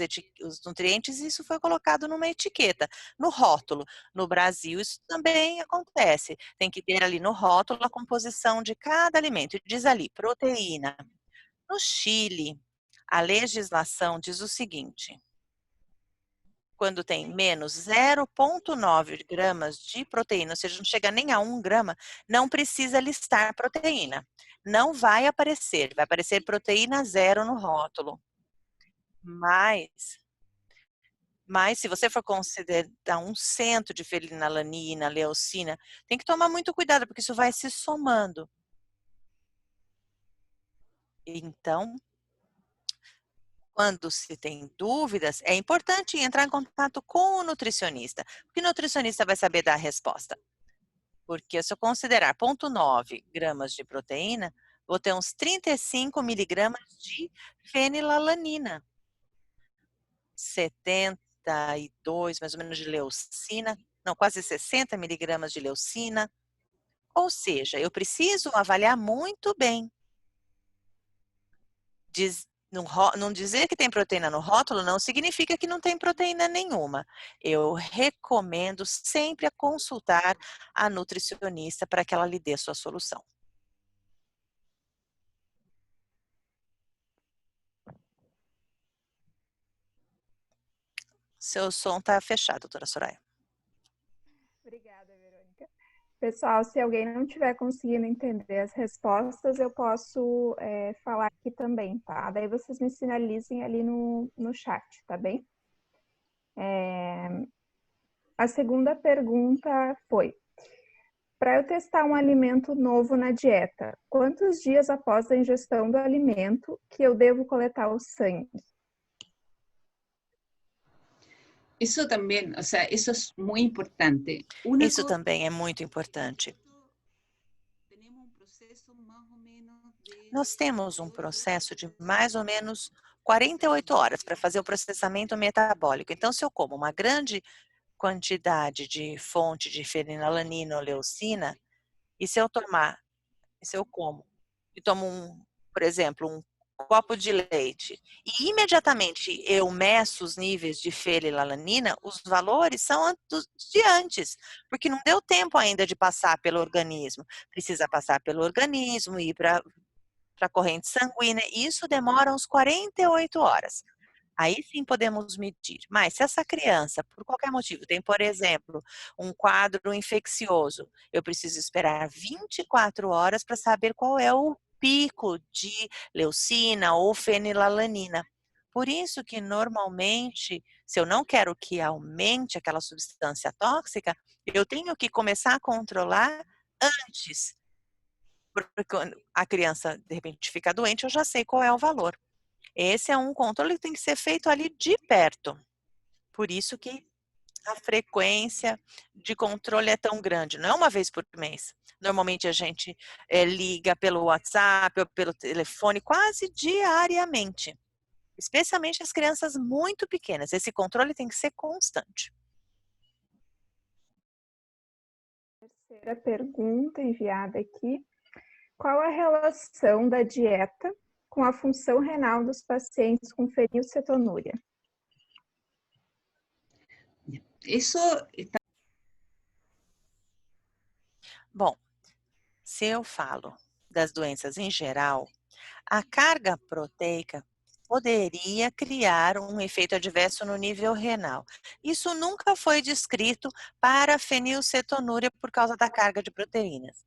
nutrientes e isso foi colocado numa etiqueta, no rótulo. No Brasil, isso também acontece. Tem que ter ali no rótulo a composição de cada alimento. E diz ali, proteína. No Chile, a legislação diz o seguinte: quando tem menos 0,9 gramas de proteína, ou seja, não chega nem a 1 grama, não precisa listar proteína. Não vai aparecer proteína zero no rótulo. Mas se você for considerar um cento de fenilalanina, leucina, tem que tomar muito cuidado, porque isso vai se somando. Então, quando se tem dúvidas, é importante entrar em contato com o nutricionista, porque o nutricionista vai saber dar a resposta. Porque se eu considerar 0,9 gramas de proteína, vou ter uns 35 miligramas de fenilalanina, 72 mais ou menos de leucina, não, quase 60 miligramas de leucina. Ou seja, eu preciso avaliar muito bem. Não dizer que tem proteína no rótulo não significa que não tem proteína nenhuma. Eu recomendo sempre a consultar a nutricionista para que ela lhe dê sua solução. Seu som está fechado, doutora Soraya. Obrigada, Verônica. Pessoal, se alguém não estiver conseguindo entender as respostas, eu posso falar aqui também, tá? Daí vocês me sinalizem ali no chat, tá bem? A segunda pergunta foi: para eu testar um alimento novo na dieta, quantos dias após a ingestão do alimento que eu devo coletar o sangue? eso también, o sea, eso es muy importante. Isso também é muito importante. Nós temos um processo de mais ou menos 48 horas para fazer o processamento metabólico. Então, se eu como uma grande quantidade de fonte de fenilalanina ou leucina, e se eu como e tomo por exemplo, um copo de leite, e imediatamente eu meço os níveis de fenilalanina, os valores são de antes, porque não deu tempo ainda de passar pelo organismo. Precisa passar pelo organismo, ir para a corrente sanguínea, e isso demora uns 48 horas. Aí sim podemos medir. Mas se essa criança, por qualquer motivo, tem, por exemplo, um quadro infeccioso, eu preciso esperar 24 horas para saber qual é o pico de leucina ou fenilalanina. Por isso que normalmente, se eu não quero que aumente aquela substância tóxica, eu tenho que começar a controlar antes. Porque quando a criança, de repente, fica doente, eu já sei qual é o valor. Esse é um controle que tem que ser feito ali de perto. Por isso que a frequência de controle é tão grande. Não é uma vez por mês. Normalmente a gente liga pelo WhatsApp ou pelo telefone quase diariamente. Especialmente as crianças muito pequenas. Esse controle tem que ser constante. Terceira pergunta enviada aqui: qual a relação da dieta com a função renal dos pacientes com fenilcetonúria? Eso está... Bom, se eu falo das doenças em geral, a carga proteica poderia criar um efeito adverso no nível renal. Isso nunca foi descrito para a fenilcetonúria por causa da carga de proteínas.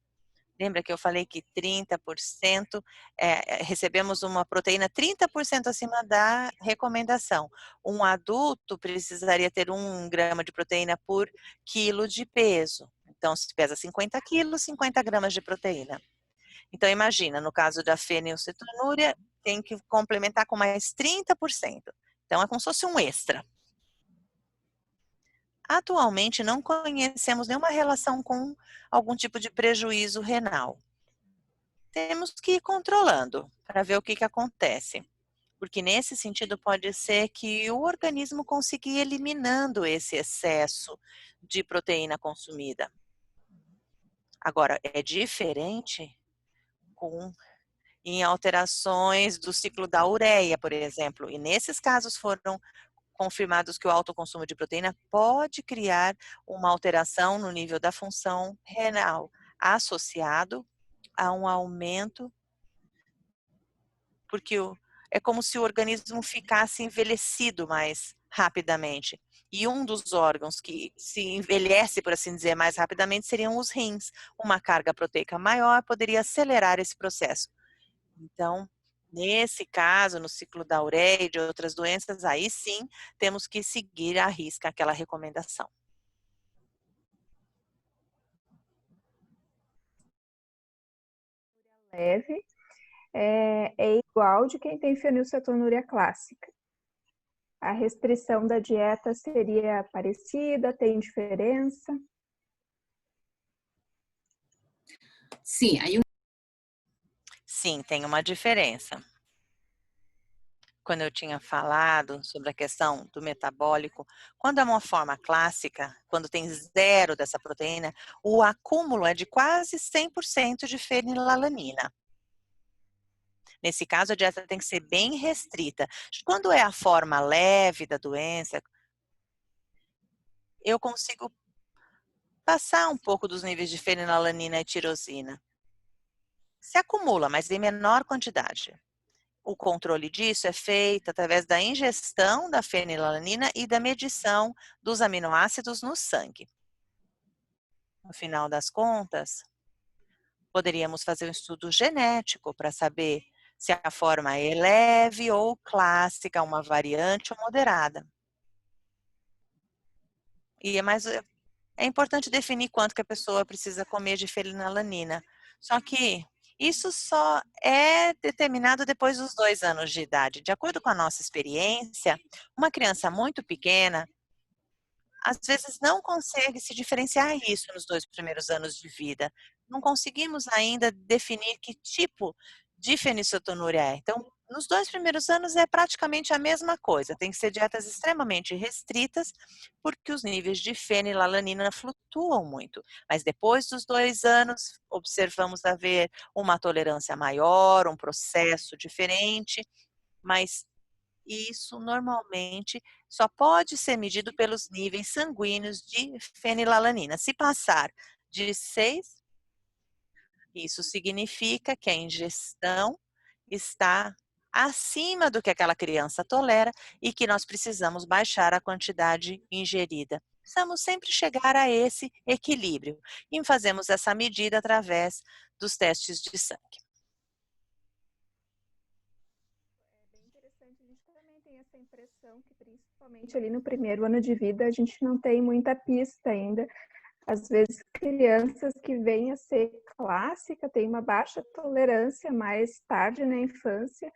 Lembra que eu falei que 30% recebemos uma proteína 30% acima da recomendação. Um adulto precisaria ter 1 grama de proteína por quilo de peso. Então, se pesa 50 quilos, 50 gramas de proteína. Então, imagina, no caso da fenilcetonúria, tem que complementar com mais 30%. Então, é como se fosse um extra. Atualmente, não conhecemos nenhuma relação com algum tipo de prejuízo renal. temos que ir controlando para ver o que acontece. Porque nesse sentido pode ser que o organismo consiga ir eliminando esse excesso de proteína consumida. Agora, é diferente em alterações do ciclo da ureia, por exemplo. E nesses casos foram confirmados que o alto consumo de proteína pode criar uma alteração no nível da função renal, associado a um aumento, porque é como se o organismo ficasse envelhecido mais rapidamente. E um dos órgãos que se envelhece, por assim dizer, mais rapidamente seriam os rins. Uma carga proteica maior poderia acelerar esse processo. Então, nesse caso, no ciclo da ureia e de outras doenças, aí sim temos que seguir à risca aquela recomendação. Leve é igual de quem tem fenilcetonúria clássica. A restrição da dieta seria parecida? Tem diferença? Sim, tem uma diferença. Quando eu tinha falado sobre a questão do metabólico, quando é uma forma clássica, quando tem zero dessa proteína, o acúmulo é de quase 100% de fenilalanina. Nesse caso, a dieta tem que ser bem restrita. Quando é a forma leve da doença, eu consigo passar um pouco dos níveis de fenilalanina e tirosina. Se acumula, mas em menor quantidade. O controle disso é feito através da ingestão da fenilalanina e da medição dos aminoácidos no sangue. No final das contas, poderíamos fazer um estudo genético para saber se a forma é leve ou clássica, uma variante ou moderada. É importante definir quanto que a pessoa precisa comer de fenilalanina. Só que isso só é determinado depois dos 2 anos de idade. De acordo com a nossa experiência, uma criança muito pequena, às vezes não consegue se diferenciar isso nos 2 primeiros anos de vida. Não conseguimos ainda definir que tipo de fenilcetonúria é. Então, nos 2 primeiros anos é praticamente a mesma coisa. Tem que ser dietas extremamente restritas, porque os níveis de fenilalanina flutuam muito. Mas depois dos 2 anos, observamos haver uma tolerância maior, um processo diferente, mas isso normalmente só pode ser medido pelos níveis sanguíneos de fenilalanina. Se passar de 6, isso significa que a ingestão está acima do que aquela criança tolera e que nós precisamos baixar a quantidade ingerida. Precisamos sempre chegar a esse equilíbrio e fazemos essa medida através dos testes de sangue. É bem interessante, a gente também tem essa impressão que principalmente ali no primeiro ano de vida a gente não tem muita pista ainda. Às vezes crianças que vêm a ser clássica têm uma baixa tolerância mais tarde na infância,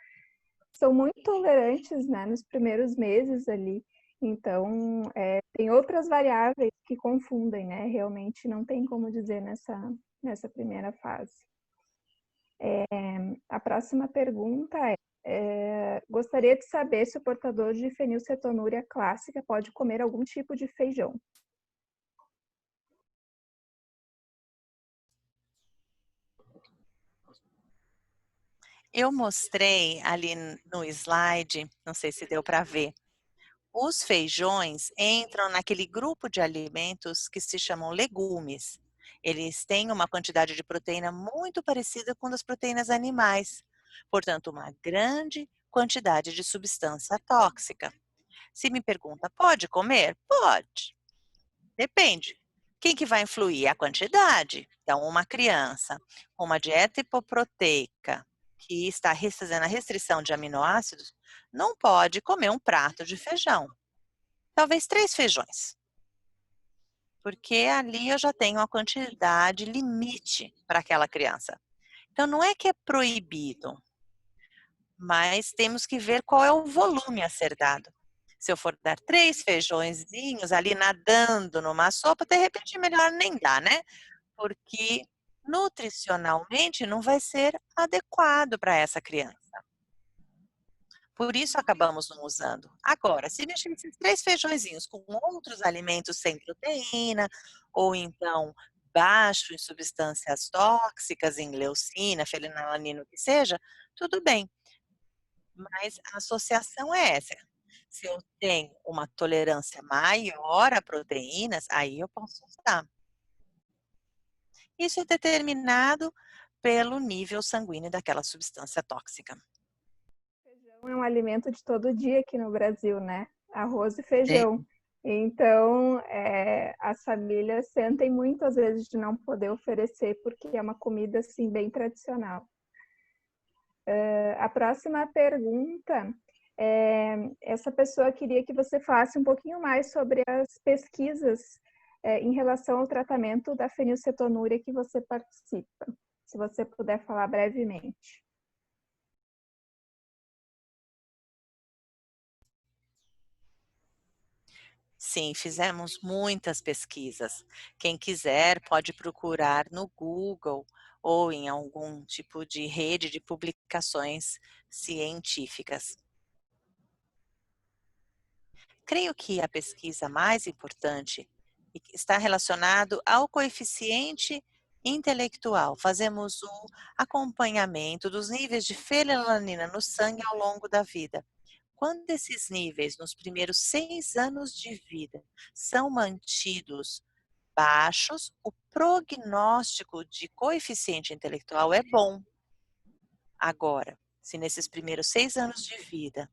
são muito tolerantes, né, nos primeiros meses ali. Então, tem outras variáveis que confundem, né? Realmente não tem como dizer nessa primeira fase. A próxima pergunta gostaria de saber se o portador de fenilcetonúria clássica pode comer algum tipo de feijão. Eu mostrei ali no slide, não sei se deu para ver, os feijões entram naquele grupo de alimentos que se chamam legumes. Eles têm uma quantidade de proteína muito parecida com das proteínas animais, portanto, uma grande quantidade de substância tóxica. Se me pergunta, pode comer? Pode. Depende. Quem que vai influir? A quantidade. Então, uma criança com uma dieta hipoproteica que está fazendo a restrição de aminoácidos, não pode comer um prato de feijão. Talvez 3 feijões. Porque ali eu já tenho uma quantidade limite para aquela criança. Então, não é que é proibido, mas temos que ver qual é o volume a ser dado. Se eu for dar 3 feijõezinhos ali nadando numa sopa, de repente é melhor nem dar, né? Porque nutricionalmente não vai ser adequado para essa criança. Por isso acabamos não usando. Agora, se mexer esses 3 feijõezinhos com outros alimentos sem proteína, ou então baixo em substâncias tóxicas, em leucina, fenilalanina, o que seja, tudo bem. Mas a associação é essa. Se eu tenho uma tolerância maior a proteínas, aí eu posso usar. Isso é determinado pelo nível sanguíneo daquela substância tóxica. Feijão é um alimento de todo dia aqui no Brasil, né? Arroz e Sim. feijão. Então, as famílias sentem muito, às vezes, de não poder oferecer, porque é uma comida, assim, bem tradicional. A próxima pergunta, essa pessoa queria que você falasse um pouquinho mais sobre as pesquisas em relação ao tratamento da fenilcetonúria que você participa. Se você puder falar brevemente. Sim, fizemos muitas pesquisas. Quem quiser pode procurar no Google ou em algum tipo de rede de publicações científicas. Creio que a pesquisa mais importante está relacionado ao coeficiente intelectual. Fazemos o acompanhamento dos níveis de fenilalanina no sangue ao longo da vida. Quando esses níveis, nos primeiros 6 anos de vida, são mantidos baixos, o prognóstico de coeficiente intelectual é bom. Agora, se nesses primeiros 6 anos de vida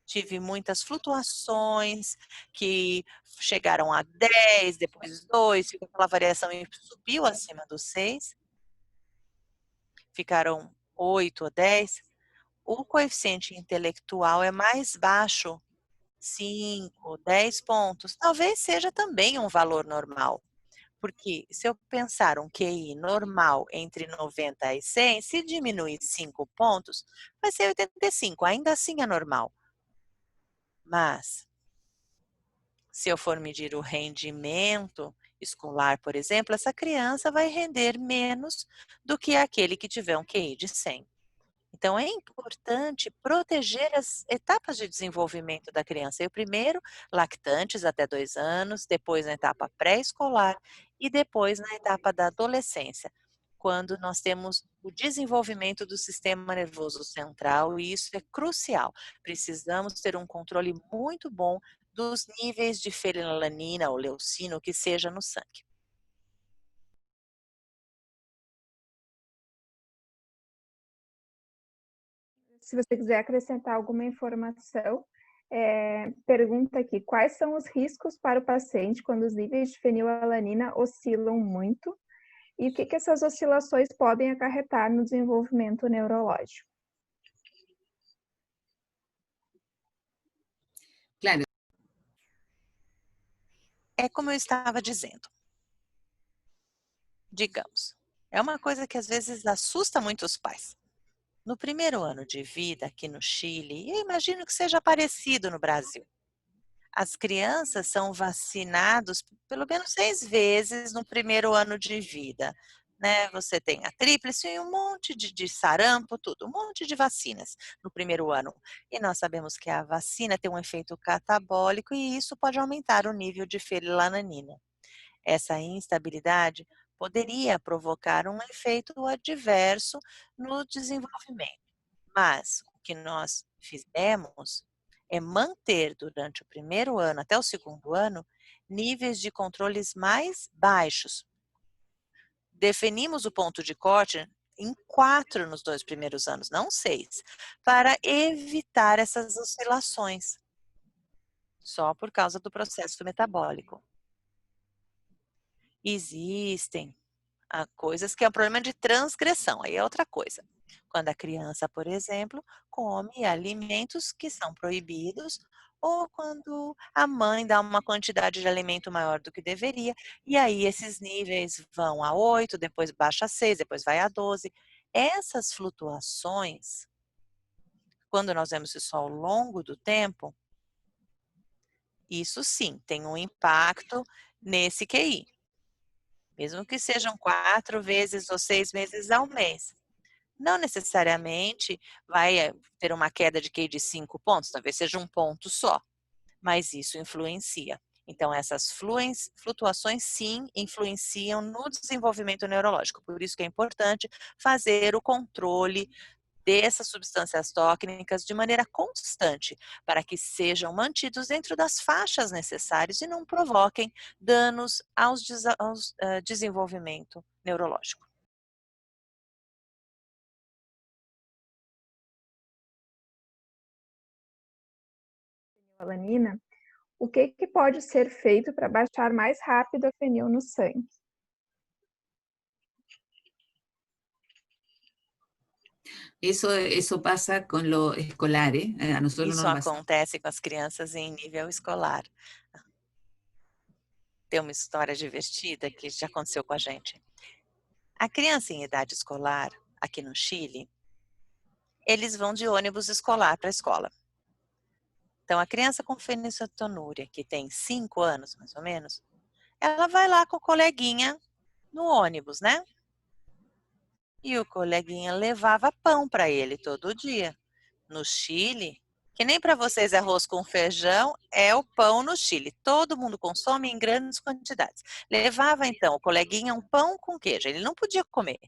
tive muitas flutuações que chegaram a 10, depois 2, ficou aquela variação e subiu acima dos 6, ficaram 8 ou 10, o coeficiente intelectual é mais baixo, 5, 10 pontos. Talvez seja também um valor normal. Porque se eu pensar um QI normal entre 90 e 100, se diminuir 5 pontos, vai ser 85, ainda assim é normal. Mas, se eu for medir o rendimento escolar, por exemplo, essa criança vai render menos do que aquele que tiver um QI de 100. Então, é importante proteger as etapas de desenvolvimento da criança. Eu primeiro, lactantes até 2 anos, depois na etapa pré-escolar e depois na etapa da adolescência, quando nós temos o desenvolvimento do sistema nervoso central, e isso é crucial. Precisamos ter um controle muito bom dos níveis de fenilalanina ou leucina, o que seja no sangue. Se você quiser acrescentar alguma informação, pergunta aqui, quais são os riscos para o paciente quando os níveis de fenilalanina oscilam muito e o que essas oscilações podem acarretar no desenvolvimento neurológico? Claro. É como eu estava dizendo. Digamos, é uma coisa que às vezes assusta muito os pais. No primeiro ano de vida aqui no Chile, e eu imagino que seja parecido no Brasil, as crianças são vacinadas pelo menos 6 vezes no primeiro ano de vida. Né? Você tem a tríplice e um monte de sarampo, tudo, um monte de vacinas no primeiro ano. E nós sabemos que a vacina tem um efeito catabólico e isso pode aumentar o nível de fenilalanina. Essa instabilidade poderia provocar um efeito adverso no desenvolvimento. Mas o que nós fizemos é manter durante o primeiro ano até o segundo ano níveis de controles mais baixos. Definimos o ponto de corte em 4 nos 2 primeiros anos, não 6, para evitar essas oscilações, só por causa do processo metabólico. Existem coisas que é um problema de transgressão, aí é outra coisa. Quando a criança, por exemplo, come alimentos que são proibidos ou quando a mãe dá uma quantidade de alimento maior do que deveria, e aí esses níveis vão a 8, depois baixa a 6, depois vai a 12. Essas flutuações, quando nós vemos isso ao longo do tempo, isso sim tem um impacto nesse QI. mesmo que sejam 4 vezes ou 6 vezes ao mês. Não necessariamente vai ter uma queda de QI de 5 pontos, talvez seja um ponto só, mas isso influencia. Então, essas flutuações, sim, influenciam no desenvolvimento neurológico. Por isso que é importante fazer o controle dessas substâncias tóxicas de maneira constante, para que sejam mantidos dentro das faixas necessárias e não provoquem danos ao desenvolvimento neurológico. Fenilalanina, o que pode ser feito para baixar mais rápido a fenil no sangue? Eso pasa con los escolares. A nosotros Isso nos pasa. acontece com as crianças em nível escolar. Tem uma história divertida que já aconteceu com a gente. A criança em idade escolar, aqui no Chile, eles vão de ônibus escolar para a escola. Então, a criança com fenilcetonúria, que tem 5 anos, mais ou menos, ela vai lá com o coleguinha no ônibus, né? E o coleguinha levava pão para ele todo dia. No Chile, que nem para vocês é arroz com feijão, é o pão no Chile. Todo mundo consome em grandes quantidades. Levava, então, o coleguinha um pão com queijo. Ele não podia comer.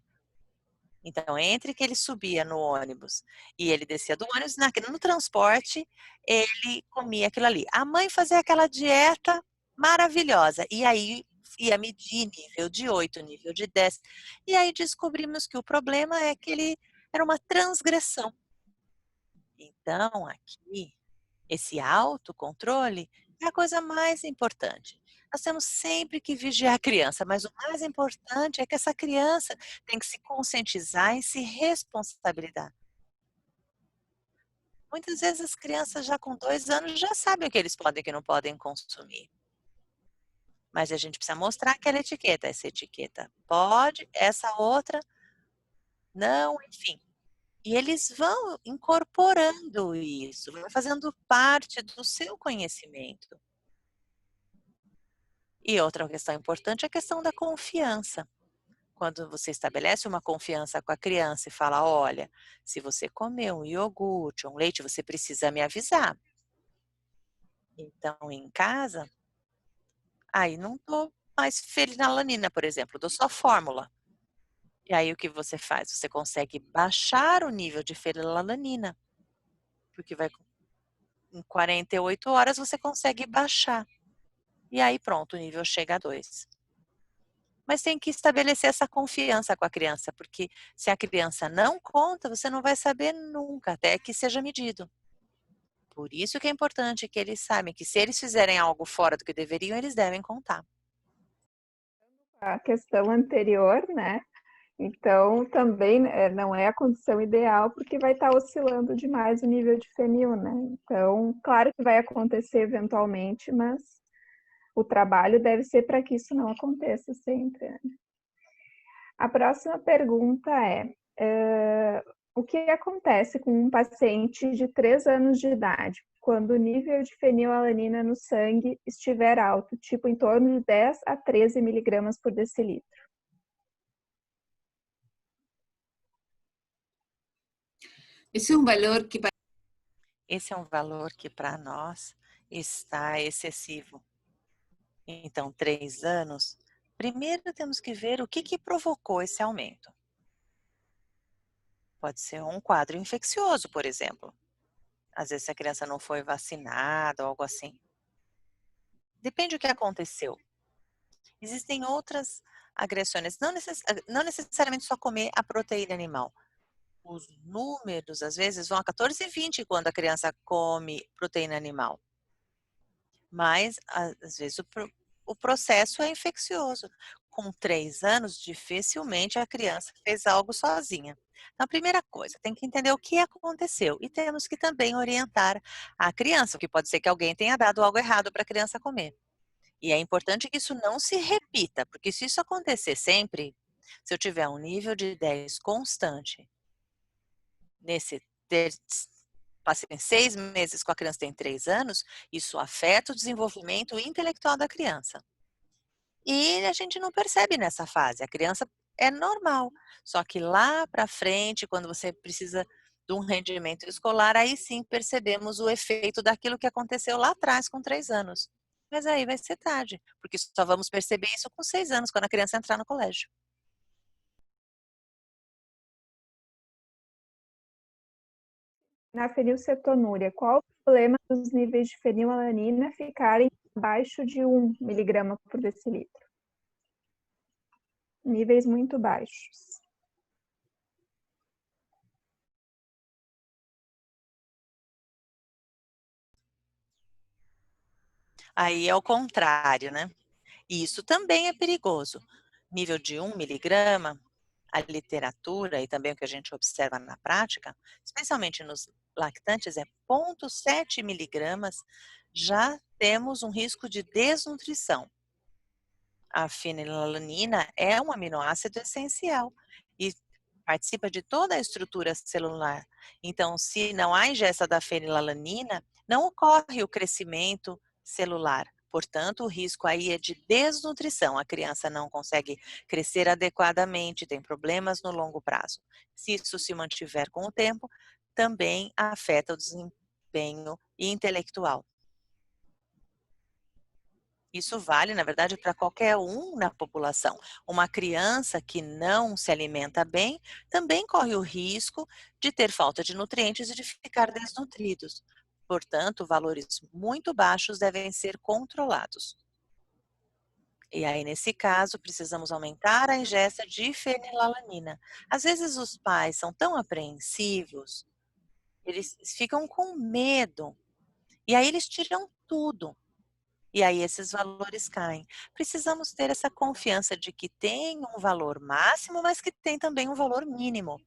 Então, entre que ele subia no ônibus e ele descia do ônibus, no transporte, ele comia aquilo ali. A mãe fazia aquela dieta maravilhosa. E aí ia medir nível de 8, nível de 10. E aí descobrimos que o problema é que ele era uma transgressão. Então, aqui, esse autocontrole é a coisa mais importante. Nós temos sempre que vigiar a criança, mas o mais importante é que essa criança tem que se conscientizar e se responsabilizar. Muitas vezes as crianças já com 2 anos já sabem o que eles podem e o que não podem consumir. Mas a gente precisa mostrar aquela etiqueta. Essa etiqueta pode, essa outra não, enfim. E eles vão incorporando isso, vai fazendo parte do seu conhecimento. E outra questão importante é a questão da confiança. Quando você estabelece uma confiança com a criança e fala, olha, se você comer um iogurte ou um leite, você precisa me avisar. Então, em casa, aí não dou mais fenilalanina, por exemplo, dou só fórmula. E aí o que você faz? Você consegue baixar o nível de fenilalanina, porque em 48 horas você consegue baixar. E aí pronto, o nível chega a 2. Mas tem que estabelecer essa confiança com a criança, porque se a criança não conta, você não vai saber nunca, até que seja medido. Por isso que é importante que eles saibam que se eles fizerem algo fora do que deveriam, eles devem contar. A questão anterior, né? Então, também não é a condição ideal, porque vai estar oscilando demais o nível de fenil, né? Então, claro que vai acontecer eventualmente, mas o trabalho deve ser para que isso não aconteça sempre, né? A próxima pergunta é, o que acontece com um paciente de 3 anos de idade, quando o nível de fenilalanina no sangue estiver alto, tipo em torno de 10 a 13 miligramas por decilitro? Esse é um valor que Esse é um valor que para nós está excessivo. Então, 3 anos, primeiro temos que ver o que provocou esse aumento. Pode ser um quadro infeccioso, por exemplo. Às vezes a criança não foi vacinada ou algo assim. Depende do que aconteceu. Existem outras agressões, não necessariamente só comer a proteína animal. Os números, às vezes, vão a 14 e 20 quando a criança come proteína animal. Mas, às vezes, o processo é infeccioso. Com 3 anos, dificilmente a criança fez algo sozinha. Então, a primeira coisa, tem que entender o que aconteceu. E temos que também orientar a criança, porque pode ser que alguém tenha dado algo errado para a criança comer. E é importante que isso não se repita, porque se isso acontecer sempre, se eu tiver um nível de 10 constante, passei 6 meses com a criança que tem 3 anos, isso afeta o desenvolvimento intelectual da criança. E a gente não percebe nessa fase, a criança é normal. Só que lá para frente, quando você precisa de um rendimento escolar, aí sim percebemos o efeito daquilo que aconteceu lá atrás com 3 anos. Mas aí vai ser tarde, porque só vamos perceber isso com 6 anos, quando a criança entrar no colégio. Na fenilcetonúria, qual o problema dos níveis de fenilalanina ficarem abaixo de 1 miligrama por decilitro? Níveis muito baixos. Aí é o contrário, né? E isso também é perigoso. Nível de 1 miligrama, a literatura e também o que a gente observa na prática, especialmente nos lactantes, é 0,7 miligramas, já temos um risco de desnutrição. A fenilalanina é um aminoácido essencial e participa de toda a estrutura celular. Então, se não há ingesta da fenilalanina, não ocorre o crescimento celular. Portanto, o risco aí é de desnutrição. A criança não consegue crescer adequadamente, tem problemas no longo prazo. Se isso se mantiver com o tempo, também afeta o desempenho intelectual. Isso vale, na verdade, para qualquer um na população. Uma criança que não se alimenta bem também corre o risco de ter falta de nutrientes e de ficar desnutridos. Portanto, valores muito baixos devem ser controlados. E aí, nesse caso, precisamos aumentar a ingesta de fenilalanina. Às vezes, os pais são tão apreensivos, eles ficam com medo. E aí, eles tiram tudo. E aí esses valores caem. Precisamos ter essa confiança de que tem um valor máximo, mas que tem também um valor mínimo.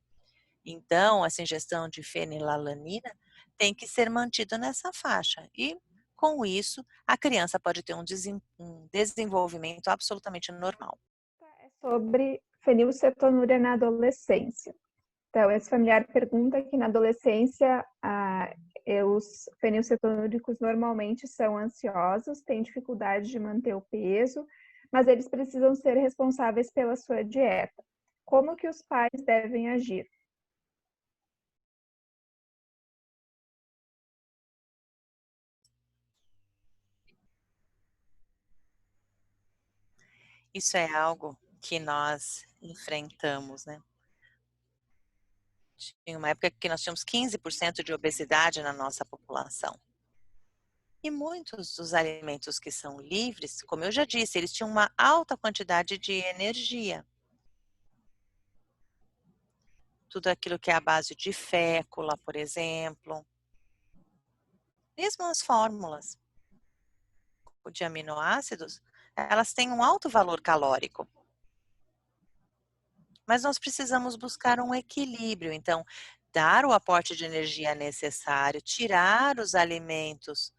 Então, essa ingestão de fenilalanina tem que ser mantida nessa faixa. E, com isso, a criança pode ter um desenvolvimento absolutamente normal. É sobre fenilcetonúria na adolescência. Então, esse familiar pergunta que na adolescência os fenilcetonúricos normalmente são ansiosos, têm dificuldade de manter o peso, mas eles precisam ser responsáveis pela sua dieta. Como que os pais devem agir? Isso é algo que nós enfrentamos, né? Tinha uma época que nós tínhamos 15% de obesidade na nossa população. E muitos dos alimentos que são livres, como eu já disse, eles tinham uma alta quantidade de energia. Tudo aquilo que é a base de fécula, por exemplo. Mesmo as fórmulas de aminoácidos, elas têm um alto valor calórico. Mas nós precisamos buscar um equilíbrio. Então, dar o aporte de energia necessário, tirar os alimentos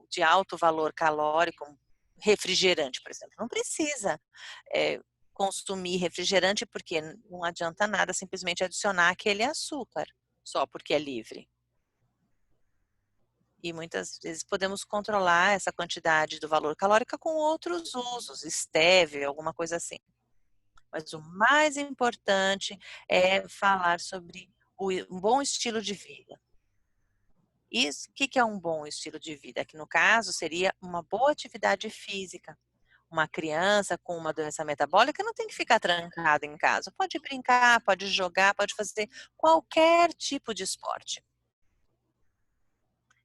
de alto valor calórico, refrigerante, por exemplo. Não precisa consumir refrigerante porque não adianta nada simplesmente adicionar aquele açúcar, só porque é livre. E muitas vezes podemos controlar essa quantidade do valor calórico com outros usos, stevia, alguma coisa assim. Mas o mais importante é falar sobre um bom estilo de vida. Isso, o que é um bom estilo de vida? Que no caso seria uma boa atividade física. Uma criança com uma doença metabólica não tem que ficar trancada em casa. Pode brincar, pode jogar, pode fazer qualquer tipo de esporte.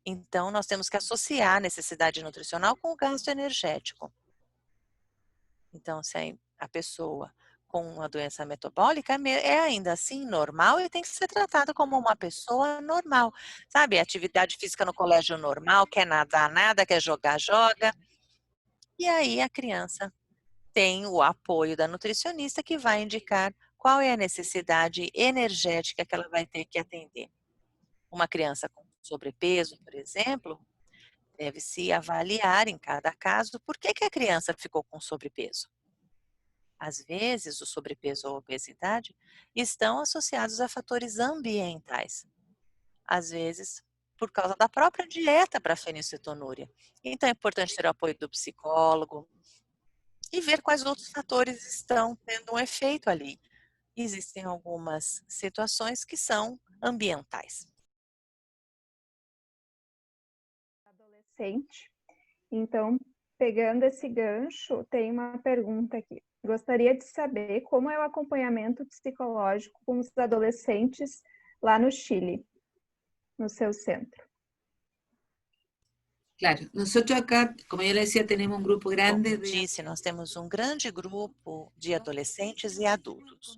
Então, nós temos que associar a necessidade nutricional com o gasto energético. Então, se a pessoa com uma doença metabólica é ainda assim normal e tem que ser tratada como uma pessoa normal. Sabe, atividade física no colégio normal, quer nadar, nada, quer jogar, joga. E aí a criança tem o apoio da nutricionista que vai indicar qual é a necessidade energética que ela vai ter que atender. Uma criança com sobrepeso, por exemplo, deve-se avaliar em cada caso por que a criança ficou com sobrepeso. Às vezes, o sobrepeso ou a obesidade estão associados a fatores ambientais. Às vezes, por causa da própria dieta para a fenilcetonúria. Então, é importante ter o apoio do psicólogo, e ver quais outros fatores estão tendo um efeito ali. Existem algumas situações que são ambientais. Adolescente. Então, pegando esse gancho, tem uma pergunta aqui. Gostaria de saber como é o acompanhamento psicológico com os adolescentes lá no Chile, no seu centro. Claro, nosotros acá, como yo le decía, tenemos un grupo grande Como de disse, nós temos um grande grupo de adolescentes e adultos.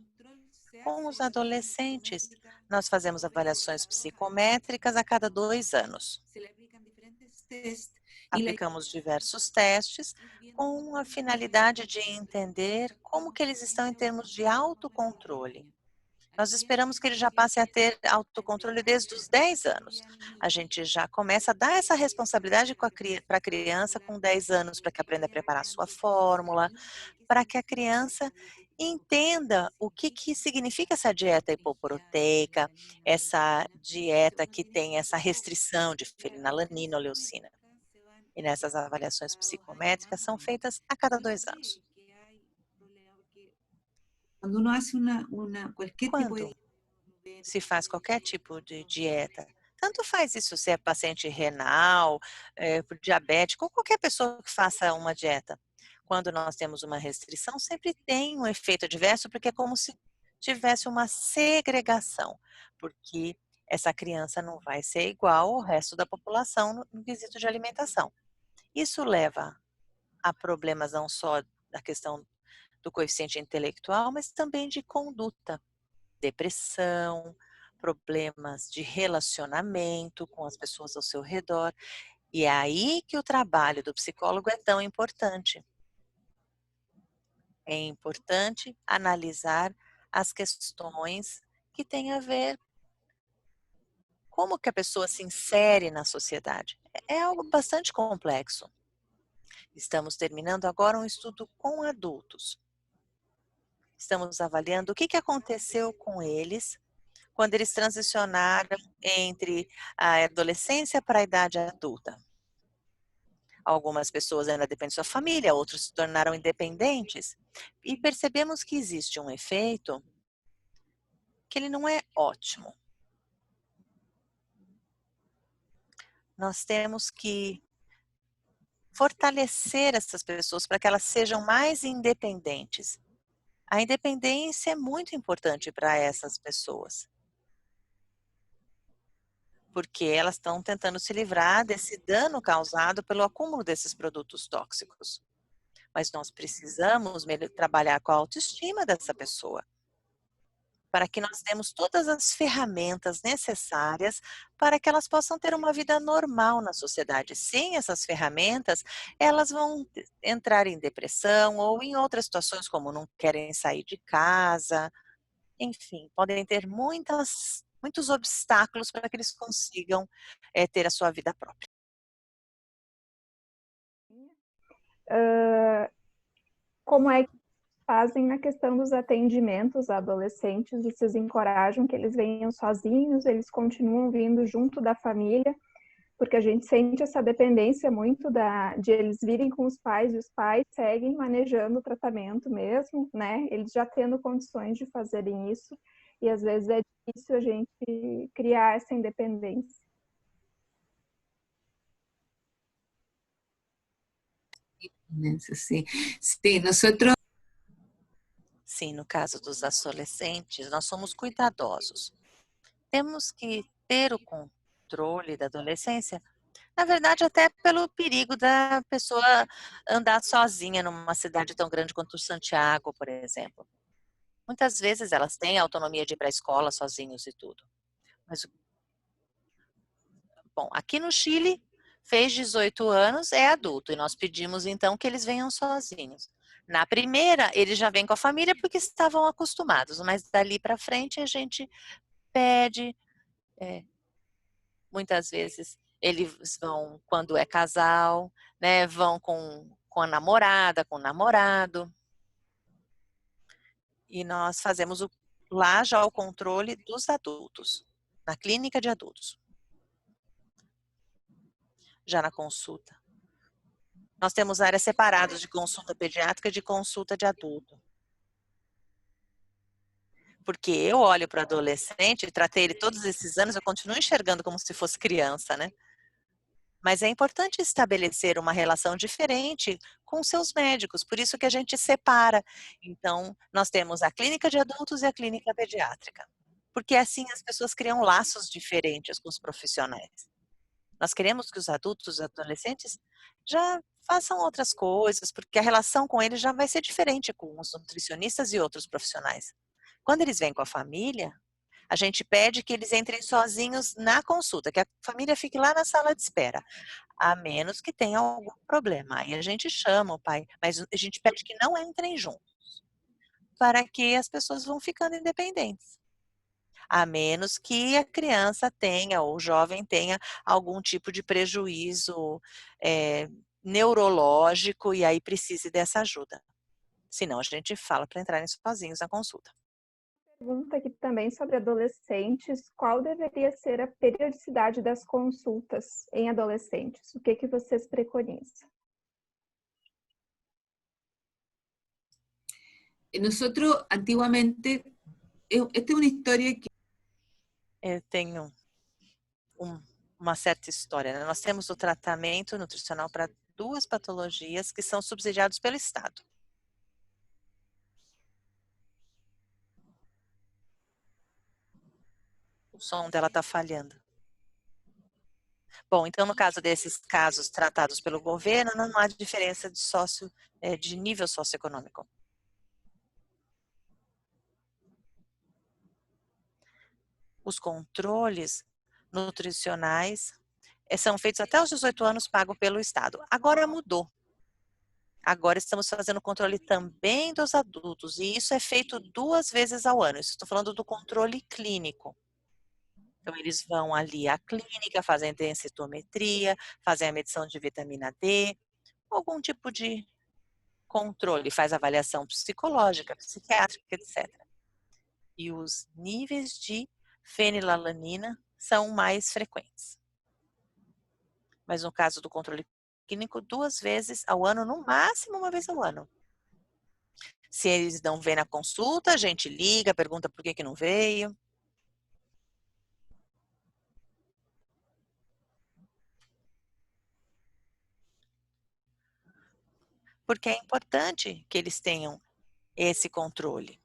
Com os adolescentes, nós fazemos avaliações psicométricas a cada 2 anos. se le aplican diferentes test Aplicamos diversos testes com a finalidade de entender como que eles estão em termos de autocontrole. Nós esperamos que eles já passem a ter autocontrole desde os 10 anos. A gente já começa a dar essa responsabilidade para a criança com 10 anos, para que aprenda a preparar sua fórmula, para que a criança entenda o que significa essa dieta hipoproteica, essa dieta que tem essa restrição de fenilalanina ou leucina. E nessas avaliações psicométricas são feitas a cada 2 anos. Cuando uno hace cualquier tipo de Quando se faz qualquer tipo de dieta, tanto faz isso se é paciente renal, diabético, ou qualquer pessoa que faça uma dieta. Quando nós temos uma restrição, sempre tem um efeito adverso, porque é como se tivesse uma segregação, porque essa criança não vai ser igual ao resto da população no quesito de alimentação. Isso leva a problemas não só da questão do coeficiente intelectual, mas também de conduta, depressão, problemas de relacionamento com as pessoas ao seu redor. E é aí que o trabalho do psicólogo é tão importante. É importante analisar as questões que têm a ver como que a pessoa se insere na sociedade. É algo bastante complexo. Estamos terminando agora um estudo com adultos. Estamos avaliando o que aconteceu com eles quando eles transicionaram entre a adolescência para a idade adulta. Algumas pessoas ainda dependem de sua família, outros se tornaram independentes. E percebemos que existe um efeito que ele não é ótimo. Nós temos que fortalecer essas pessoas para que elas sejam mais independentes. A independência é muito importante para essas pessoas, porque elas estão tentando se livrar desse dano causado pelo acúmulo desses produtos tóxicos. Mas nós precisamos trabalhar com a autoestima dessa pessoa, para que nós demos todas as ferramentas necessárias para que elas possam ter uma vida normal na sociedade. Sem essas ferramentas, elas vão entrar em depressão ou em outras situações, como não querem sair de casa. Enfim, podem ter muitos obstáculos para que eles consigam ter a sua vida própria. Como é que fazem na questão dos atendimentos a adolescentes? Vocês encorajam que eles venham sozinhos, eles continuam vindo junto da família? Porque a gente sente essa dependência muito de eles virem com os pais e os pais seguem manejando o tratamento mesmo, né? Eles já tendo condições de fazerem isso e às vezes é difícil a gente criar essa independência. Sí, sí, nosotros. Sim, no caso dos adolescentes, nós somos cuidadosos. Temos que ter o controle da adolescência, na verdade, até pelo perigo da pessoa andar sozinha numa cidade tão grande quanto Santiago, por exemplo. Muitas vezes elas têm autonomia de ir para a escola sozinhos e tudo. Mas, bom, aqui no Chile, fez 18 anos, é adulto, e nós pedimos então que eles venham sozinhos. Na primeira, eles já vêm com a família porque estavam acostumados, mas dali para frente a gente pede, muitas vezes eles vão quando é casal, né, vão com a namorada, com o namorado. E nós fazemos lá já o controle dos adultos, na clínica de adultos. Já na consulta Nós temos áreas separadas de consulta pediátrica e de consulta de adulto. Porque eu olho para o adolescente, tratei ele todos esses anos, eu continuo enxergando como se fosse criança, né? Mas é importante estabelecer uma relação diferente com seus médicos, por isso que a gente separa. Então, nós temos a clínica de adultos e a clínica pediátrica. Porque assim as pessoas criam laços diferentes com os profissionais. Nós queremos que os adultos, os adolescentes, já façam outras coisas, porque a relação com eles já vai ser diferente com os nutricionistas e outros profissionais. Quando eles vêm com a família, a gente pede que eles entrem sozinhos na consulta, que a família fique lá na sala de espera, a menos que tenha algum problema. Aí a gente chama o pai, mas a gente pede que não entrem juntos, para que as pessoas vão ficando independentes. A menos que a criança tenha, ou o jovem tenha, algum tipo de prejuízo neurológico e aí precise dessa ajuda. Senão a gente fala para entrarem sozinhos na consulta. Pergunta aqui também sobre adolescentes. Qual deveria ser a periodicidade das consultas em adolescentes? O que vocês preconizam? Nosotros antiguamente, esta es una historia que Eu tenho uma certa história, né? Nós temos o tratamento nutricional para 2 patologias que são subsidiados pelo Estado. O som dela está falhando. Bom, então no caso desses casos tratados pelo governo, não há diferença de nível socioeconômico. Os controles nutricionais são feitos até os 18 anos, pago pelo Estado. Agora mudou. Agora estamos fazendo controle também dos adultos, e isso é feito 2 vezes ao ano. Isso estou falando do controle clínico. Então, eles vão ali à clínica, fazem densitometria, fazem a medição de vitamina D, algum tipo de controle, faz avaliação psicológica, psiquiátrica, etc. E os níveis de fenilalanina são mais frequentes. Mas no caso do controle clínico, 2 vezes ao ano, no máximo 1 vez ao ano. Se eles não vêm na consulta, a gente liga, pergunta por que não veio. Porque é importante que eles tenham esse controle.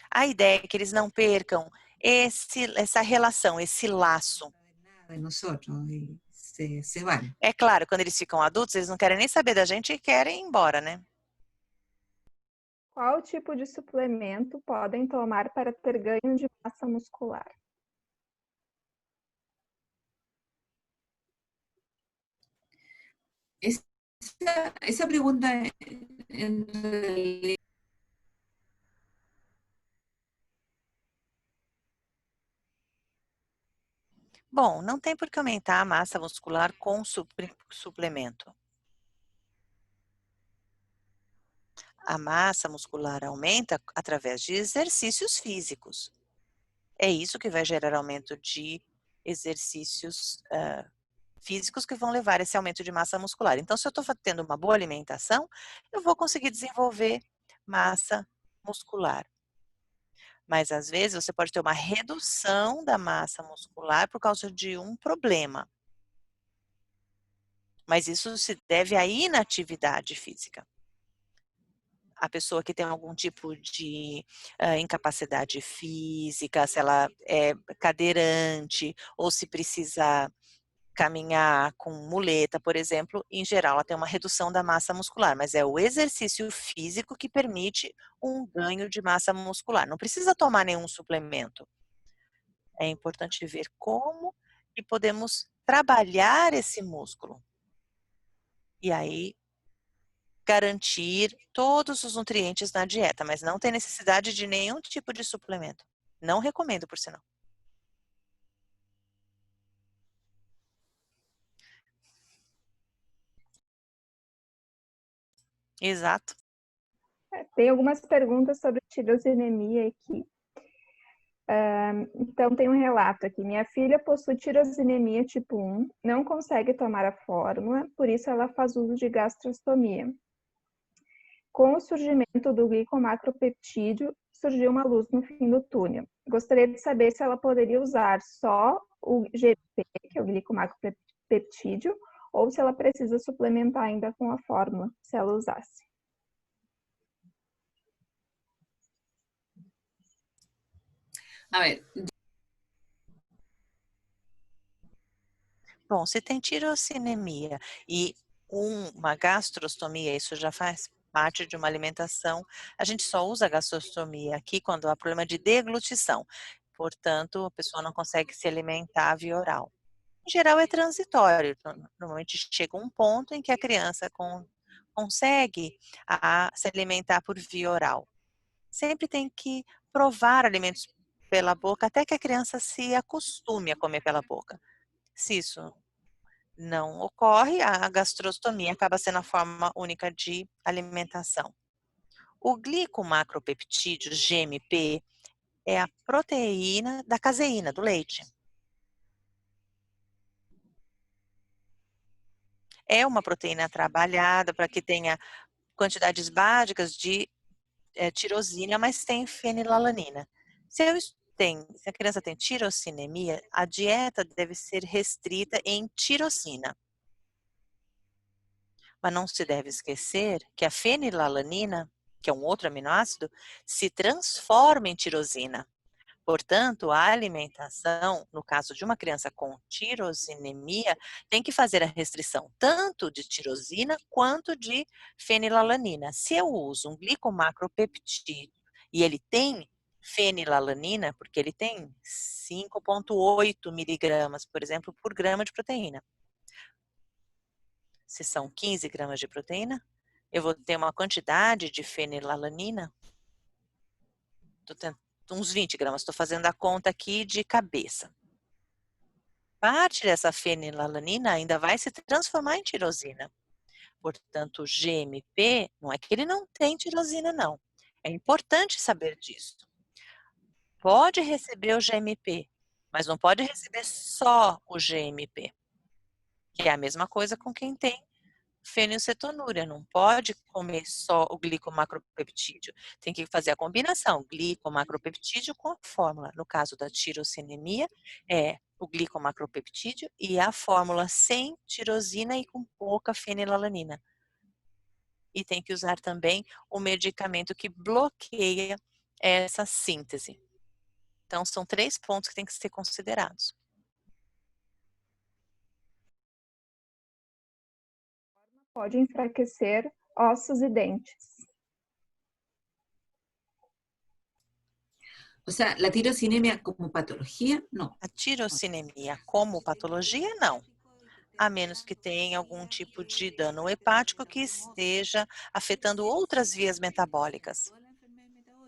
A ideia é que eles não percam essa relação, esse laço. de nosotros y se van. É claro, quando eles ficam adultos, eles não querem nem saber da gente e querem ir embora, né? Qual tipo de suplemento podem tomar para ter ganho de massa muscular? Esa pregunta en realidad Bom, não tem por que aumentar a massa muscular com suplemento. A massa muscular aumenta através de exercícios físicos. É isso que vai gerar aumento de exercícios físicos que vão levar esse aumento de massa muscular. Então, se eu estou tendo uma boa alimentação, eu vou conseguir desenvolver massa muscular. Mas, às vezes, você pode ter uma redução da massa muscular por causa de um problema. Mas isso se deve à inatividade física. A pessoa que tem algum tipo de incapacidade física, se ela é cadeirante ou se precisa caminhar com muleta, por exemplo, em geral ela tem uma redução da massa muscular, mas é o exercício físico que permite um ganho de massa muscular. Não precisa tomar nenhum suplemento. É importante ver como que podemos trabalhar esse músculo. E aí, garantir todos os nutrientes na dieta, mas não tem necessidade de nenhum tipo de suplemento. Não recomendo, por sinal. Exato. Tem algumas perguntas sobre tirosinemia aqui. Então, tem um relato aqui. Minha filha possui tirosinemia tipo 1, não consegue tomar a fórmula, por isso ela faz uso de gastrostomia. Com o surgimento do glicomacropeptídeo, surgiu uma luz no fim do túnel. Gostaria de saber se ela poderia usar só o GP, que é o glicomacropeptídeo, ou se ela precisa suplementar ainda com a fórmula, se ela usasse. A ver, Bom, se tem tirocinemia e uma gastrostomia, isso já faz parte de uma alimentação, a gente só usa a gastrostomia aqui quando há problema de deglutição. Portanto, a pessoa não consegue se alimentar via oral. Em geral, é transitório. Normalmente chega um ponto em que a criança consegue se alimentar por via oral. Sempre tem que provar alimentos pela boca até que a criança se acostume a comer pela boca. Se isso não ocorre, a gastrostomia acaba sendo a forma única de alimentação. O glicomacropeptídeo, GMP, é a proteína da caseína, do leite. É uma proteína trabalhada para que tenha quantidades básicas de tirosina, mas tem fenilalanina. Se a criança tem tirocinemia, a dieta deve ser restrita em tirosina. Mas não se deve esquecer que a fenilalanina, que é um outro aminoácido, se transforma em tirosina. Portanto, a alimentação, no caso de uma criança com tirosinemia, tem que fazer a restrição tanto de tirosina quanto de fenilalanina. Se eu uso um glicomacropeptídeo e ele tem fenilalanina, porque ele tem 5,8 miligramas, por exemplo, por grama de proteína. Se são 15 gramas de proteína, eu vou ter uma quantidade de fenilalanina, uns 20 gramas, estou fazendo a conta aqui de cabeça. Parte dessa fenilalanina ainda vai se transformar em tirosina. Portanto, o GMP, não é que ele não tem tirosina, não. É importante saber disso. Pode receber o GMP, mas não pode receber só o GMP. Que é a mesma coisa com quem tem fenilcetonúria, não pode comer só o glicomacropeptídeo. Tem que fazer a combinação, glicomacropeptídeo com a fórmula. No caso da tirosinemia, é o glicomacropeptídeo e a fórmula sem tirosina e com pouca fenilalanina. E tem que usar também o medicamento que bloqueia essa síntese. Então, são 3 pontos que têm que ser considerados. Pode enfraquecer ossos e dentes. o sea, la tirosinemia como patología, no. A tirosinemia como patologia, não. A menos que tenha algum tipo de dano hepático que esteja afetando outras vias metabólicas.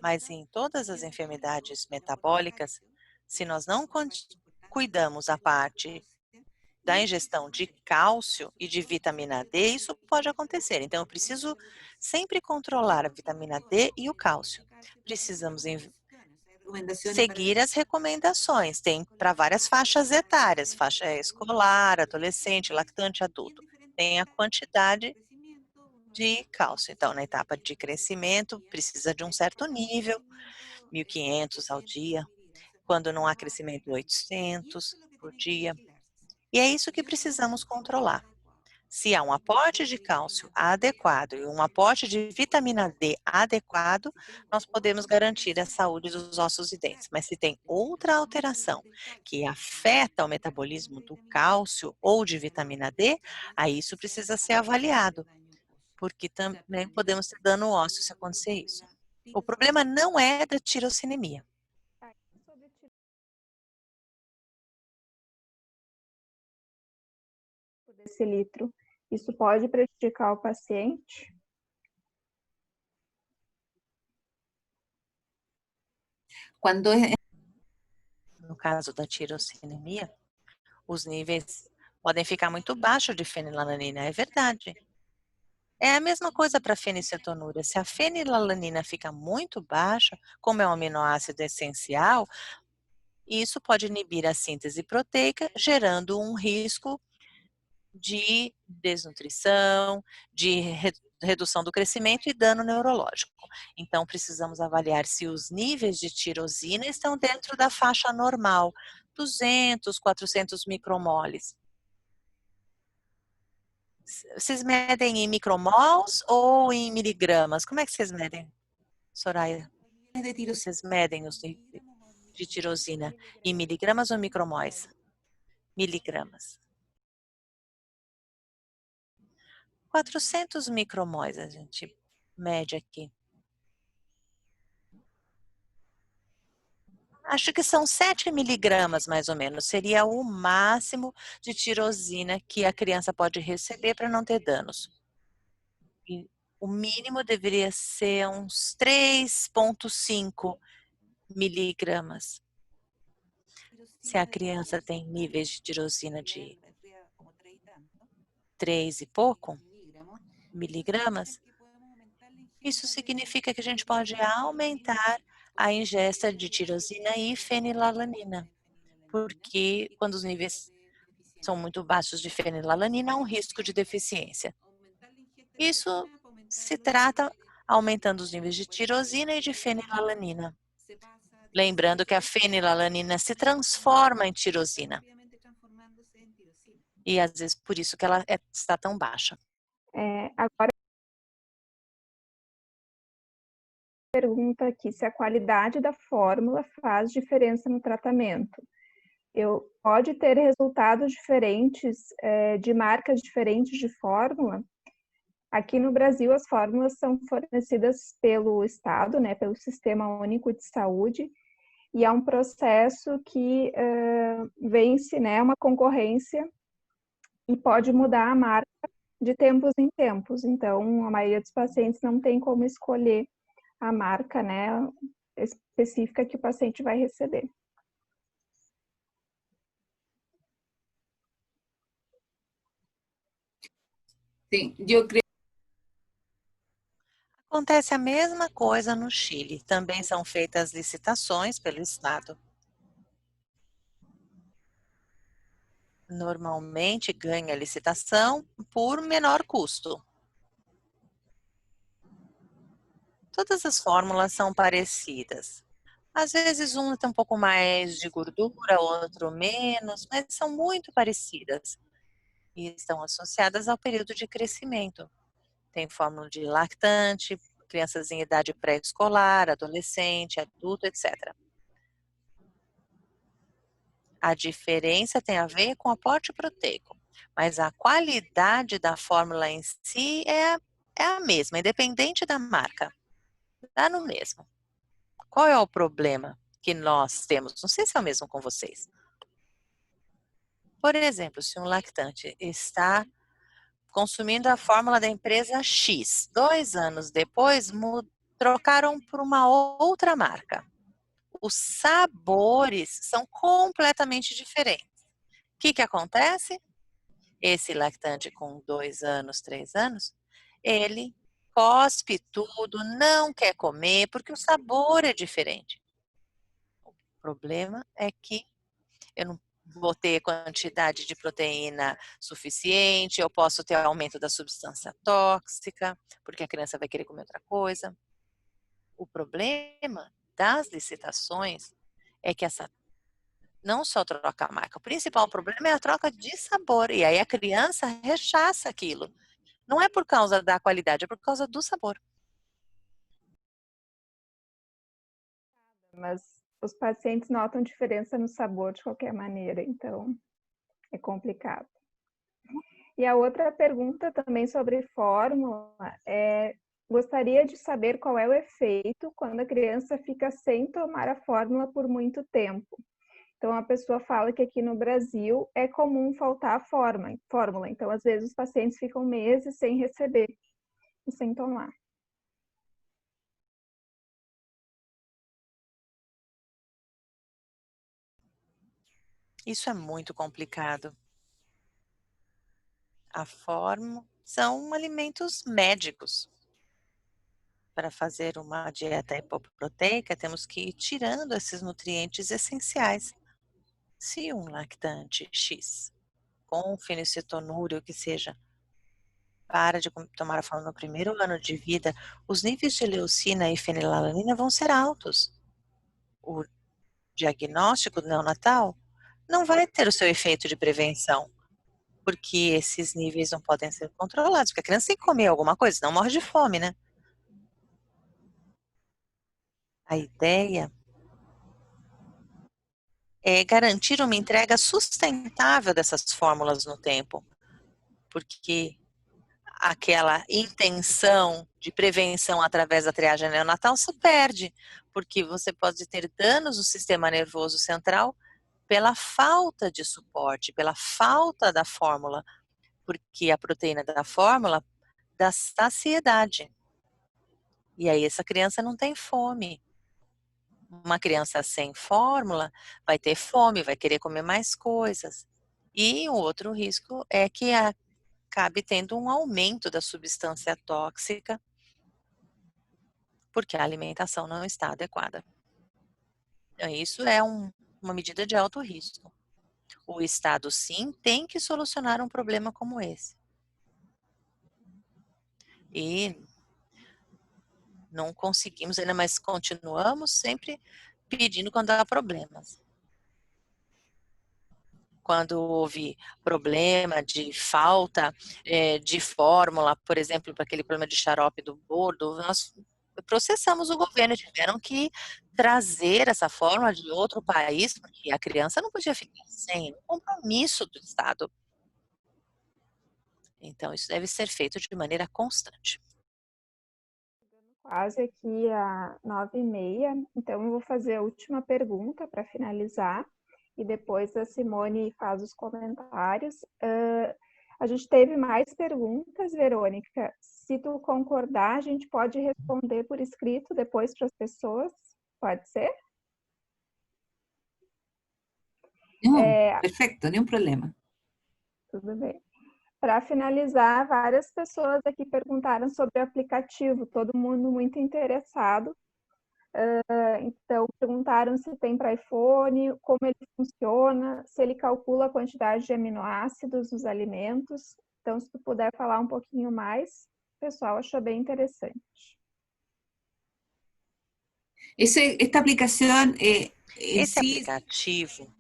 Mas em todas as enfermidades metabólicas, se nós não cuidamos a parte da ingestão de cálcio e de vitamina D, isso pode acontecer. Então, eu preciso sempre controlar a vitamina D e o cálcio. Precisamos seguir as recomendações. Tem para várias faixas etárias, faixa escolar, adolescente, lactante, adulto. Tem a quantidade de cálcio. Então, na etapa de crescimento, precisa de um certo nível, 1.500 ao dia. Quando não há crescimento, 800 por dia. E é isso que precisamos controlar. Se há um aporte de cálcio adequado e um aporte de vitamina D adequado, nós podemos garantir a saúde dos ossos e dentes. Mas se tem outra alteração que afeta o metabolismo do cálcio ou de vitamina D, aí isso precisa ser avaliado, porque também podemos ter dano ósseo se acontecer isso. O problema não é da tirosinemia. Desse litro, isso pode prejudicar o paciente? No caso da tirosinemia, os níveis podem ficar muito baixos de fenilalanina, é verdade. É a mesma coisa para a feniciltonúria. Se a fenilalanina fica muito baixa, como é um aminoácido essencial, Isso pode inibir a síntese proteica, gerando um risco de desnutrição, de redução do crescimento e dano neurológico. Então, precisamos avaliar se os níveis de tirosina estão dentro da faixa normal, 200, 400 micromoles. Vocês medem em micromols ou em miligramas? Como é que vocês medem, Soraya? Vocês medem os níveis de tirosina em miligramas ou micromols? Miligramas. 400 micromols a gente mede aqui. Acho que são 7 miligramas, mais ou menos. Seria o máximo de tirosina que a criança pode receber para não ter danos. E o mínimo deveria ser uns 3,5 miligramas. Se a criança tem níveis de tirosina de 3 e pouco miligramas, isso significa que a gente pode aumentar a ingesta de tirosina e fenilalanina, porque quando os níveis são muito baixos de fenilalanina, há um risco de deficiência. Isso se trata aumentando os níveis de tirosina e de fenilalanina. Lembrando que a fenilalanina se transforma em tirosina. E às vezes por isso que ela está tão baixa. Agora, pergunta aqui se a qualidade da fórmula faz diferença no tratamento. Pode ter resultados diferentes de marcas diferentes de fórmula? Aqui no Brasil, as fórmulas são fornecidas pelo Estado, né, pelo Sistema Único de Saúde, e é um processo que vence, né, uma concorrência e pode mudar a marca de tempos em tempos. Então, a maioria dos pacientes não tem como escolher a marca, né, específica que o paciente vai receber. Sí, yo creo. Acontece a mesma coisa no Chile. Também são feitas licitações pelo Estado. Normalmente ganha a licitação por menor custo. Todas as fórmulas são parecidas. Às vezes um tem um pouco mais de gordura, outro menos, mas são muito parecidas e estão associadas ao período de crescimento. Tem fórmula de lactante, crianças em idade pré-escolar, adolescente, adulto, etc. A diferença tem a ver com o aporte proteico, mas a qualidade da fórmula em si é a mesma, independente da marca. Dá no mesmo. Qual é o problema que nós temos? Não sei se é o mesmo com vocês. Por exemplo, se um lactante está consumindo a fórmula da empresa X, 2 anos depois trocaram por uma outra marca. Os sabores são completamente diferentes. O que acontece? Esse lactante com 2 anos, 3 anos, ele cospe tudo, não quer comer, porque o sabor é diferente. O problema é que eu não vou ter quantidade de proteína suficiente, eu posso ter aumento da substância tóxica, porque a criança vai querer comer outra coisa. O problema das licitações é que essa não só troca a marca, o principal problema é a troca de sabor, e aí a criança rechaça aquilo. Não é por causa da qualidade, é por causa do sabor. Mas os pacientes notam diferença no sabor de qualquer maneira, então é complicado. E a outra pergunta também sobre fórmula gostaria de saber qual é o efeito quando a criança fica sem tomar a fórmula por muito tempo. Então, a pessoa fala que aqui no Brasil é comum faltar a fórmula. Então, às vezes, os pacientes ficam meses sem receber e sem tomar. Isso é muito complicado. A fórmula são alimentos médicos. Para fazer uma dieta hipoproteica, temos que ir tirando esses nutrientes essenciais. Se um lactante X com fenilcetonúria, o que seja, para de tomar a fórmula no primeiro ano de vida, os níveis de leucina e fenilalanina vão ser altos. O diagnóstico neonatal não vai ter o seu efeito de prevenção, porque esses níveis não podem ser controlados, porque a criança tem que comer alguma coisa, senão morre de fome, né? A ideia é garantir uma entrega sustentável dessas fórmulas no tempo, porque aquela intenção de prevenção através da triagem neonatal se perde, porque você pode ter danos no sistema nervoso central pela falta de suporte, pela falta da fórmula, porque a proteína da fórmula dá saciedade. E aí essa criança não tem fome. Uma criança sem fórmula vai ter fome, vai querer comer mais coisas. E o outro risco é que acabe tendo um aumento da substância tóxica, porque a alimentação não está adequada. Então, isso é uma medida de alto risco. O Estado, sim, tem que solucionar um problema como esse. E não conseguimos ainda, mas continuamos sempre pedindo quando há problemas. Quando houve problema de falta de fórmula, por exemplo, para aquele problema de xarope do bordo, nós processamos o governo, tiveram que trazer essa fórmula de outro país, porque a criança não podia ficar sem um compromisso do Estado. Então, isso deve ser feito de maneira constante. Quase aqui a 9h30, então eu vou fazer a última pergunta para finalizar e depois a Simone faz os comentários. A gente teve mais perguntas, Verônica. Se tu concordar, a gente pode responder por escrito depois para as pessoas. Pode ser? Perfecto, nenhum problema. Tudo bem. Para finalizar, várias pessoas aqui perguntaram sobre o aplicativo, todo mundo muito interessado. Então, perguntaram se tem para iPhone, como ele funciona, se ele calcula a quantidade de aminoácidos nos alimentos. Então, se tu puder falar um pouquinho mais, o pessoal achou bem interessante. Esta aplicação Esse aplicativo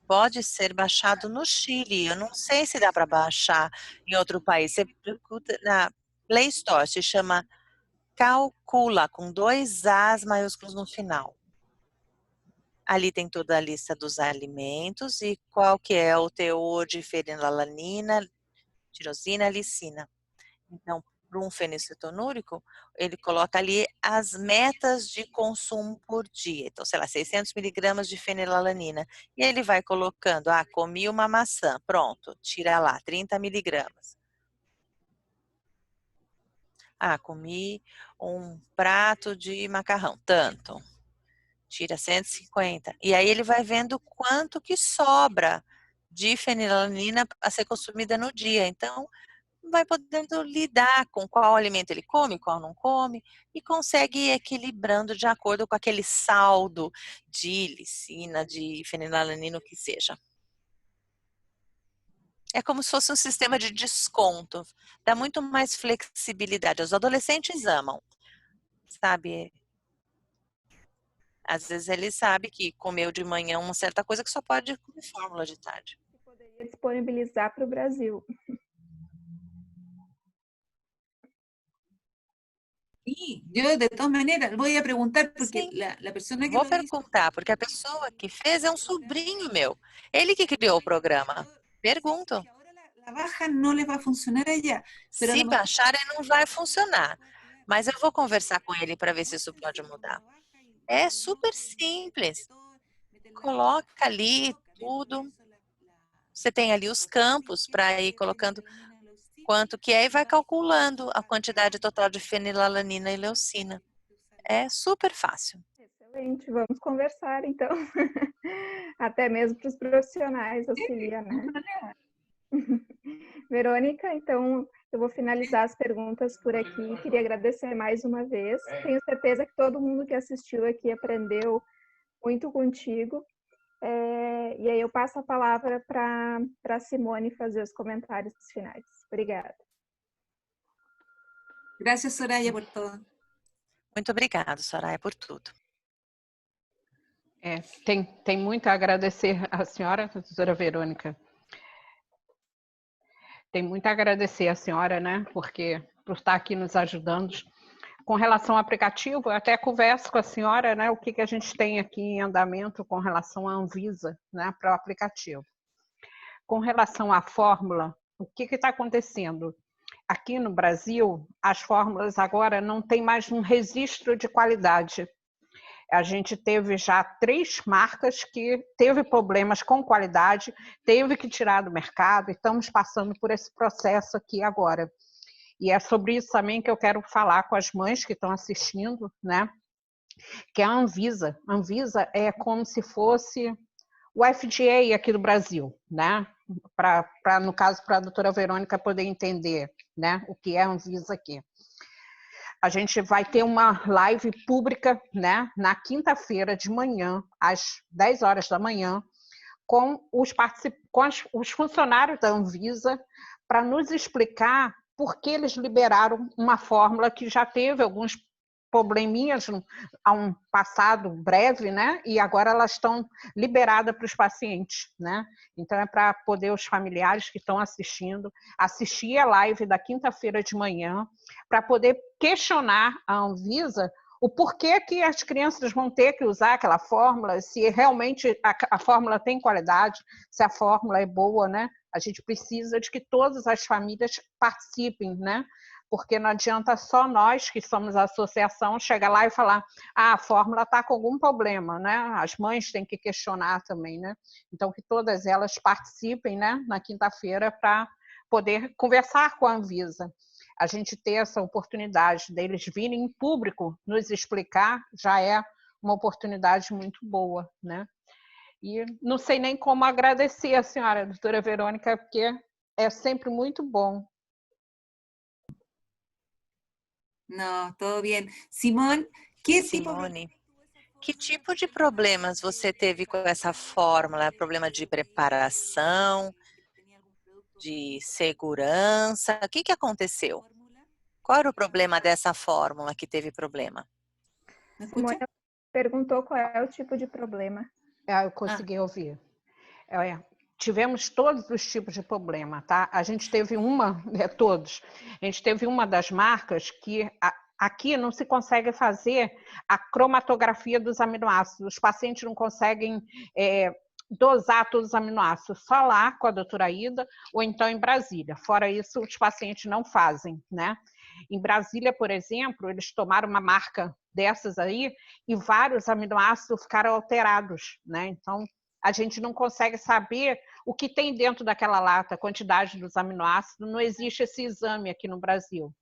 pode ser baixado no Chile. Eu não sei se dá para baixar em outro país. Você procura na Play Store, se chama Calcula, com 2 As maiúsculos no final. Ali tem toda a lista dos alimentos e qual que é o teor de fenilalanina, tirosina, lisina. Então, para um fenilcetonúrico, ele coloca ali as metas de consumo por dia. Então, sei lá, 600 miligramas de fenilalanina. E ele vai colocando, comi uma maçã, pronto, tira lá, 30 miligramas. Comi um prato de macarrão, tanto. Tira 150. E aí ele vai vendo quanto que sobra de fenilalanina a ser consumida no dia. Então, vai podendo lidar com qual alimento ele come, qual não come, e consegue ir equilibrando de acordo com aquele saldo de lisina, de fenilalanina, o que seja. É como se fosse um sistema de desconto. Dá muito mais flexibilidade. Os adolescentes amam, sabe? Às vezes ele sabe que comeu de manhã uma certa coisa que só pode comer fórmula de tarde. Poderia disponibilizar para o Brasil. Sí, yo de todas maneras voy a preguntar porque Sim, la persona que vou lo hizo, perguntar, porque a pessoa que fez é um sobrinho meu. Ele que criou o programa. Pergunto. que ahora la baja no les va a funcionar allá, pero a Se lo mejor baixarem, não vai funcionar. Mas eu vou conversar com ele para ver se isso pode mudar. É super simples. Coloca ali tudo. Você tem ali os campos para ir colocando quanto que é e vai calculando a quantidade total de fenilalanina e leucina. É super fácil. Excelente, vamos conversar então. Até mesmo para os profissionais auxiliar, né? Verônica, então eu vou finalizar as perguntas por aqui. Queria agradecer mais uma vez. Tenho certeza que todo mundo que assistiu aqui aprendeu muito contigo. E aí eu passo a palavra para a Simone fazer os comentários finais. Obrigada. Gracias, Soraya, por todo. Muito obrigada, Soraya, por tudo. Tem muito a agradecer à senhora, doutora Verônica. Tem muito a agradecer à senhora, né, porque por estar aqui nos ajudando. Com relação ao aplicativo, eu até converso com a senhora, né, o que a gente tem aqui em andamento com relação à Anvisa, né, para o aplicativo. Com relação à fórmula, o que está acontecendo? Aqui no Brasil, as fórmulas agora não tem mais um registro de qualidade. A gente teve já 3 marcas que teve problemas com qualidade, teve que tirar do mercado, e estamos passando por esse processo aqui agora. E é sobre isso também que eu quero falar com as mães que estão assistindo, né? Que é a Anvisa. A Anvisa é como se fosse o FDA aqui do Brasil, né? No caso, para a doutora Verônica poder entender, né, o que é a Anvisa aqui. A gente vai ter uma live pública, né, na quinta-feira de manhã, às 10 horas da manhã, com os funcionários da Anvisa, para nos explicar por que eles liberaram uma fórmula que já teve alguns probleminhas a um passado breve, né? E agora elas estão liberadas para os pacientes, né? Então é para poder os familiares que estão assistindo assistir a live da quinta-feira de manhã, para poder questionar a Anvisa o porquê que as crianças vão ter que usar aquela fórmula, se realmente a fórmula tem qualidade, se a fórmula é boa, né? A gente precisa de que todas as famílias participem, né? Porque não adianta só nós, que somos a associação, chegar lá e falar a fórmula está com algum problema, né? As mães têm que questionar também, né? Então, que todas elas participem, né, na quinta-feira para poder conversar com a Anvisa. A gente ter essa oportunidade deles virem em público nos explicar já é uma oportunidade muito boa, né? E não sei nem como agradecer a senhora, doutora Verônica, porque é sempre muito bom. No, todo bien. Simón, ¿qué Simone, que tipo de problemas você teve com essa fórmula? Problema de preparação, de segurança? O que aconteceu? Qual era o problema dessa fórmula que teve problema? ¿Me Simone escucha? perguntou qual é o tipo de problema. Eu consegui ouvir. Tivemos todos os tipos de problema, tá? A gente teve todos. A gente teve uma das marcas que aqui não se consegue fazer a cromatografia dos aminoácidos. Os pacientes não conseguem dosar todos os aminoácidos, só lá com a doutora Ida ou então em Brasília. Fora isso, os pacientes não fazem, né? Em Brasília, por exemplo, eles tomaram uma marca dessas aí e vários aminoácidos ficaram alterados, né? Então, a gente não consegue saber o que tem dentro daquela lata, a quantidade dos aminoácidos, não existe esse exame aqui no Brasil.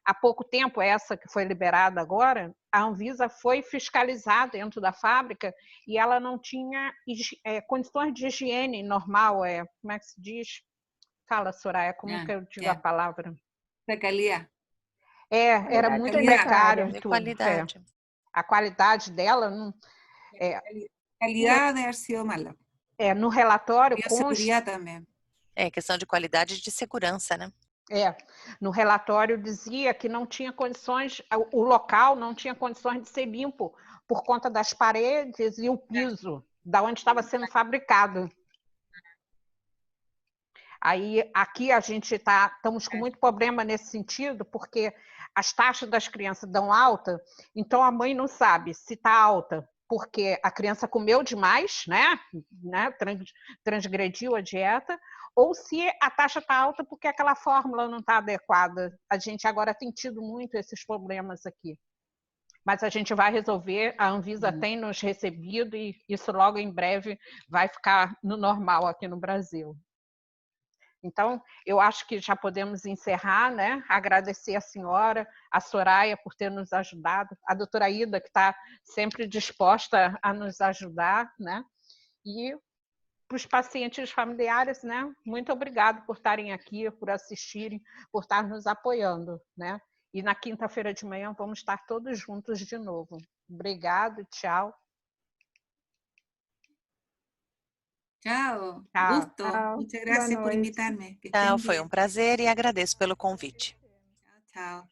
Há pouco tempo, essa que foi liberada agora, a Anvisa foi fiscalizar dentro da fábrica e ela não tinha condições de higiene normal, como é que se diz? Fala, Soraya, como que eu digo a palavra? De calidad. Era muito Qualidade. precário. De qualidade. A qualidade dela não... Calidad debe haber sido mala. No relatório E a seguridade também. Questão de qualidade e de segurança, né? No relatório dizia que não tinha condições, o local não tinha condições de ser limpo por conta das paredes e o piso, da onde estava sendo fabricado. Aí, aqui a gente estamos com muito problema nesse sentido, porque as taxas das crianças dão alta, então a mãe não sabe se está alta porque a criança comeu demais, né? Transgrediu a dieta, ou se a taxa está alta porque aquela fórmula não está adequada. A gente agora tem tido muito esses problemas aqui. Mas a gente vai resolver, a Anvisa tem nos recebido e isso logo em breve vai ficar no normal aqui no Brasil. Então, eu acho que já podemos encerrar, né? Agradecer a senhora, a Soraya por ter nos ajudado, a doutora Ida, que está sempre disposta a nos ajudar, né? E para os pacientes familiares, né? Muito obrigado por estarem aqui, por assistirem, por estar nos apoiando, né? E na quinta-feira de manhã vamos estar todos juntos de novo. Obrigado, tchau. Chao. Chao. Gusto. Chao. Muchas Boa gracias por noite. invitarme. Que Tchau, estén foi bien. um prazer e agradeço pelo convite. Chao.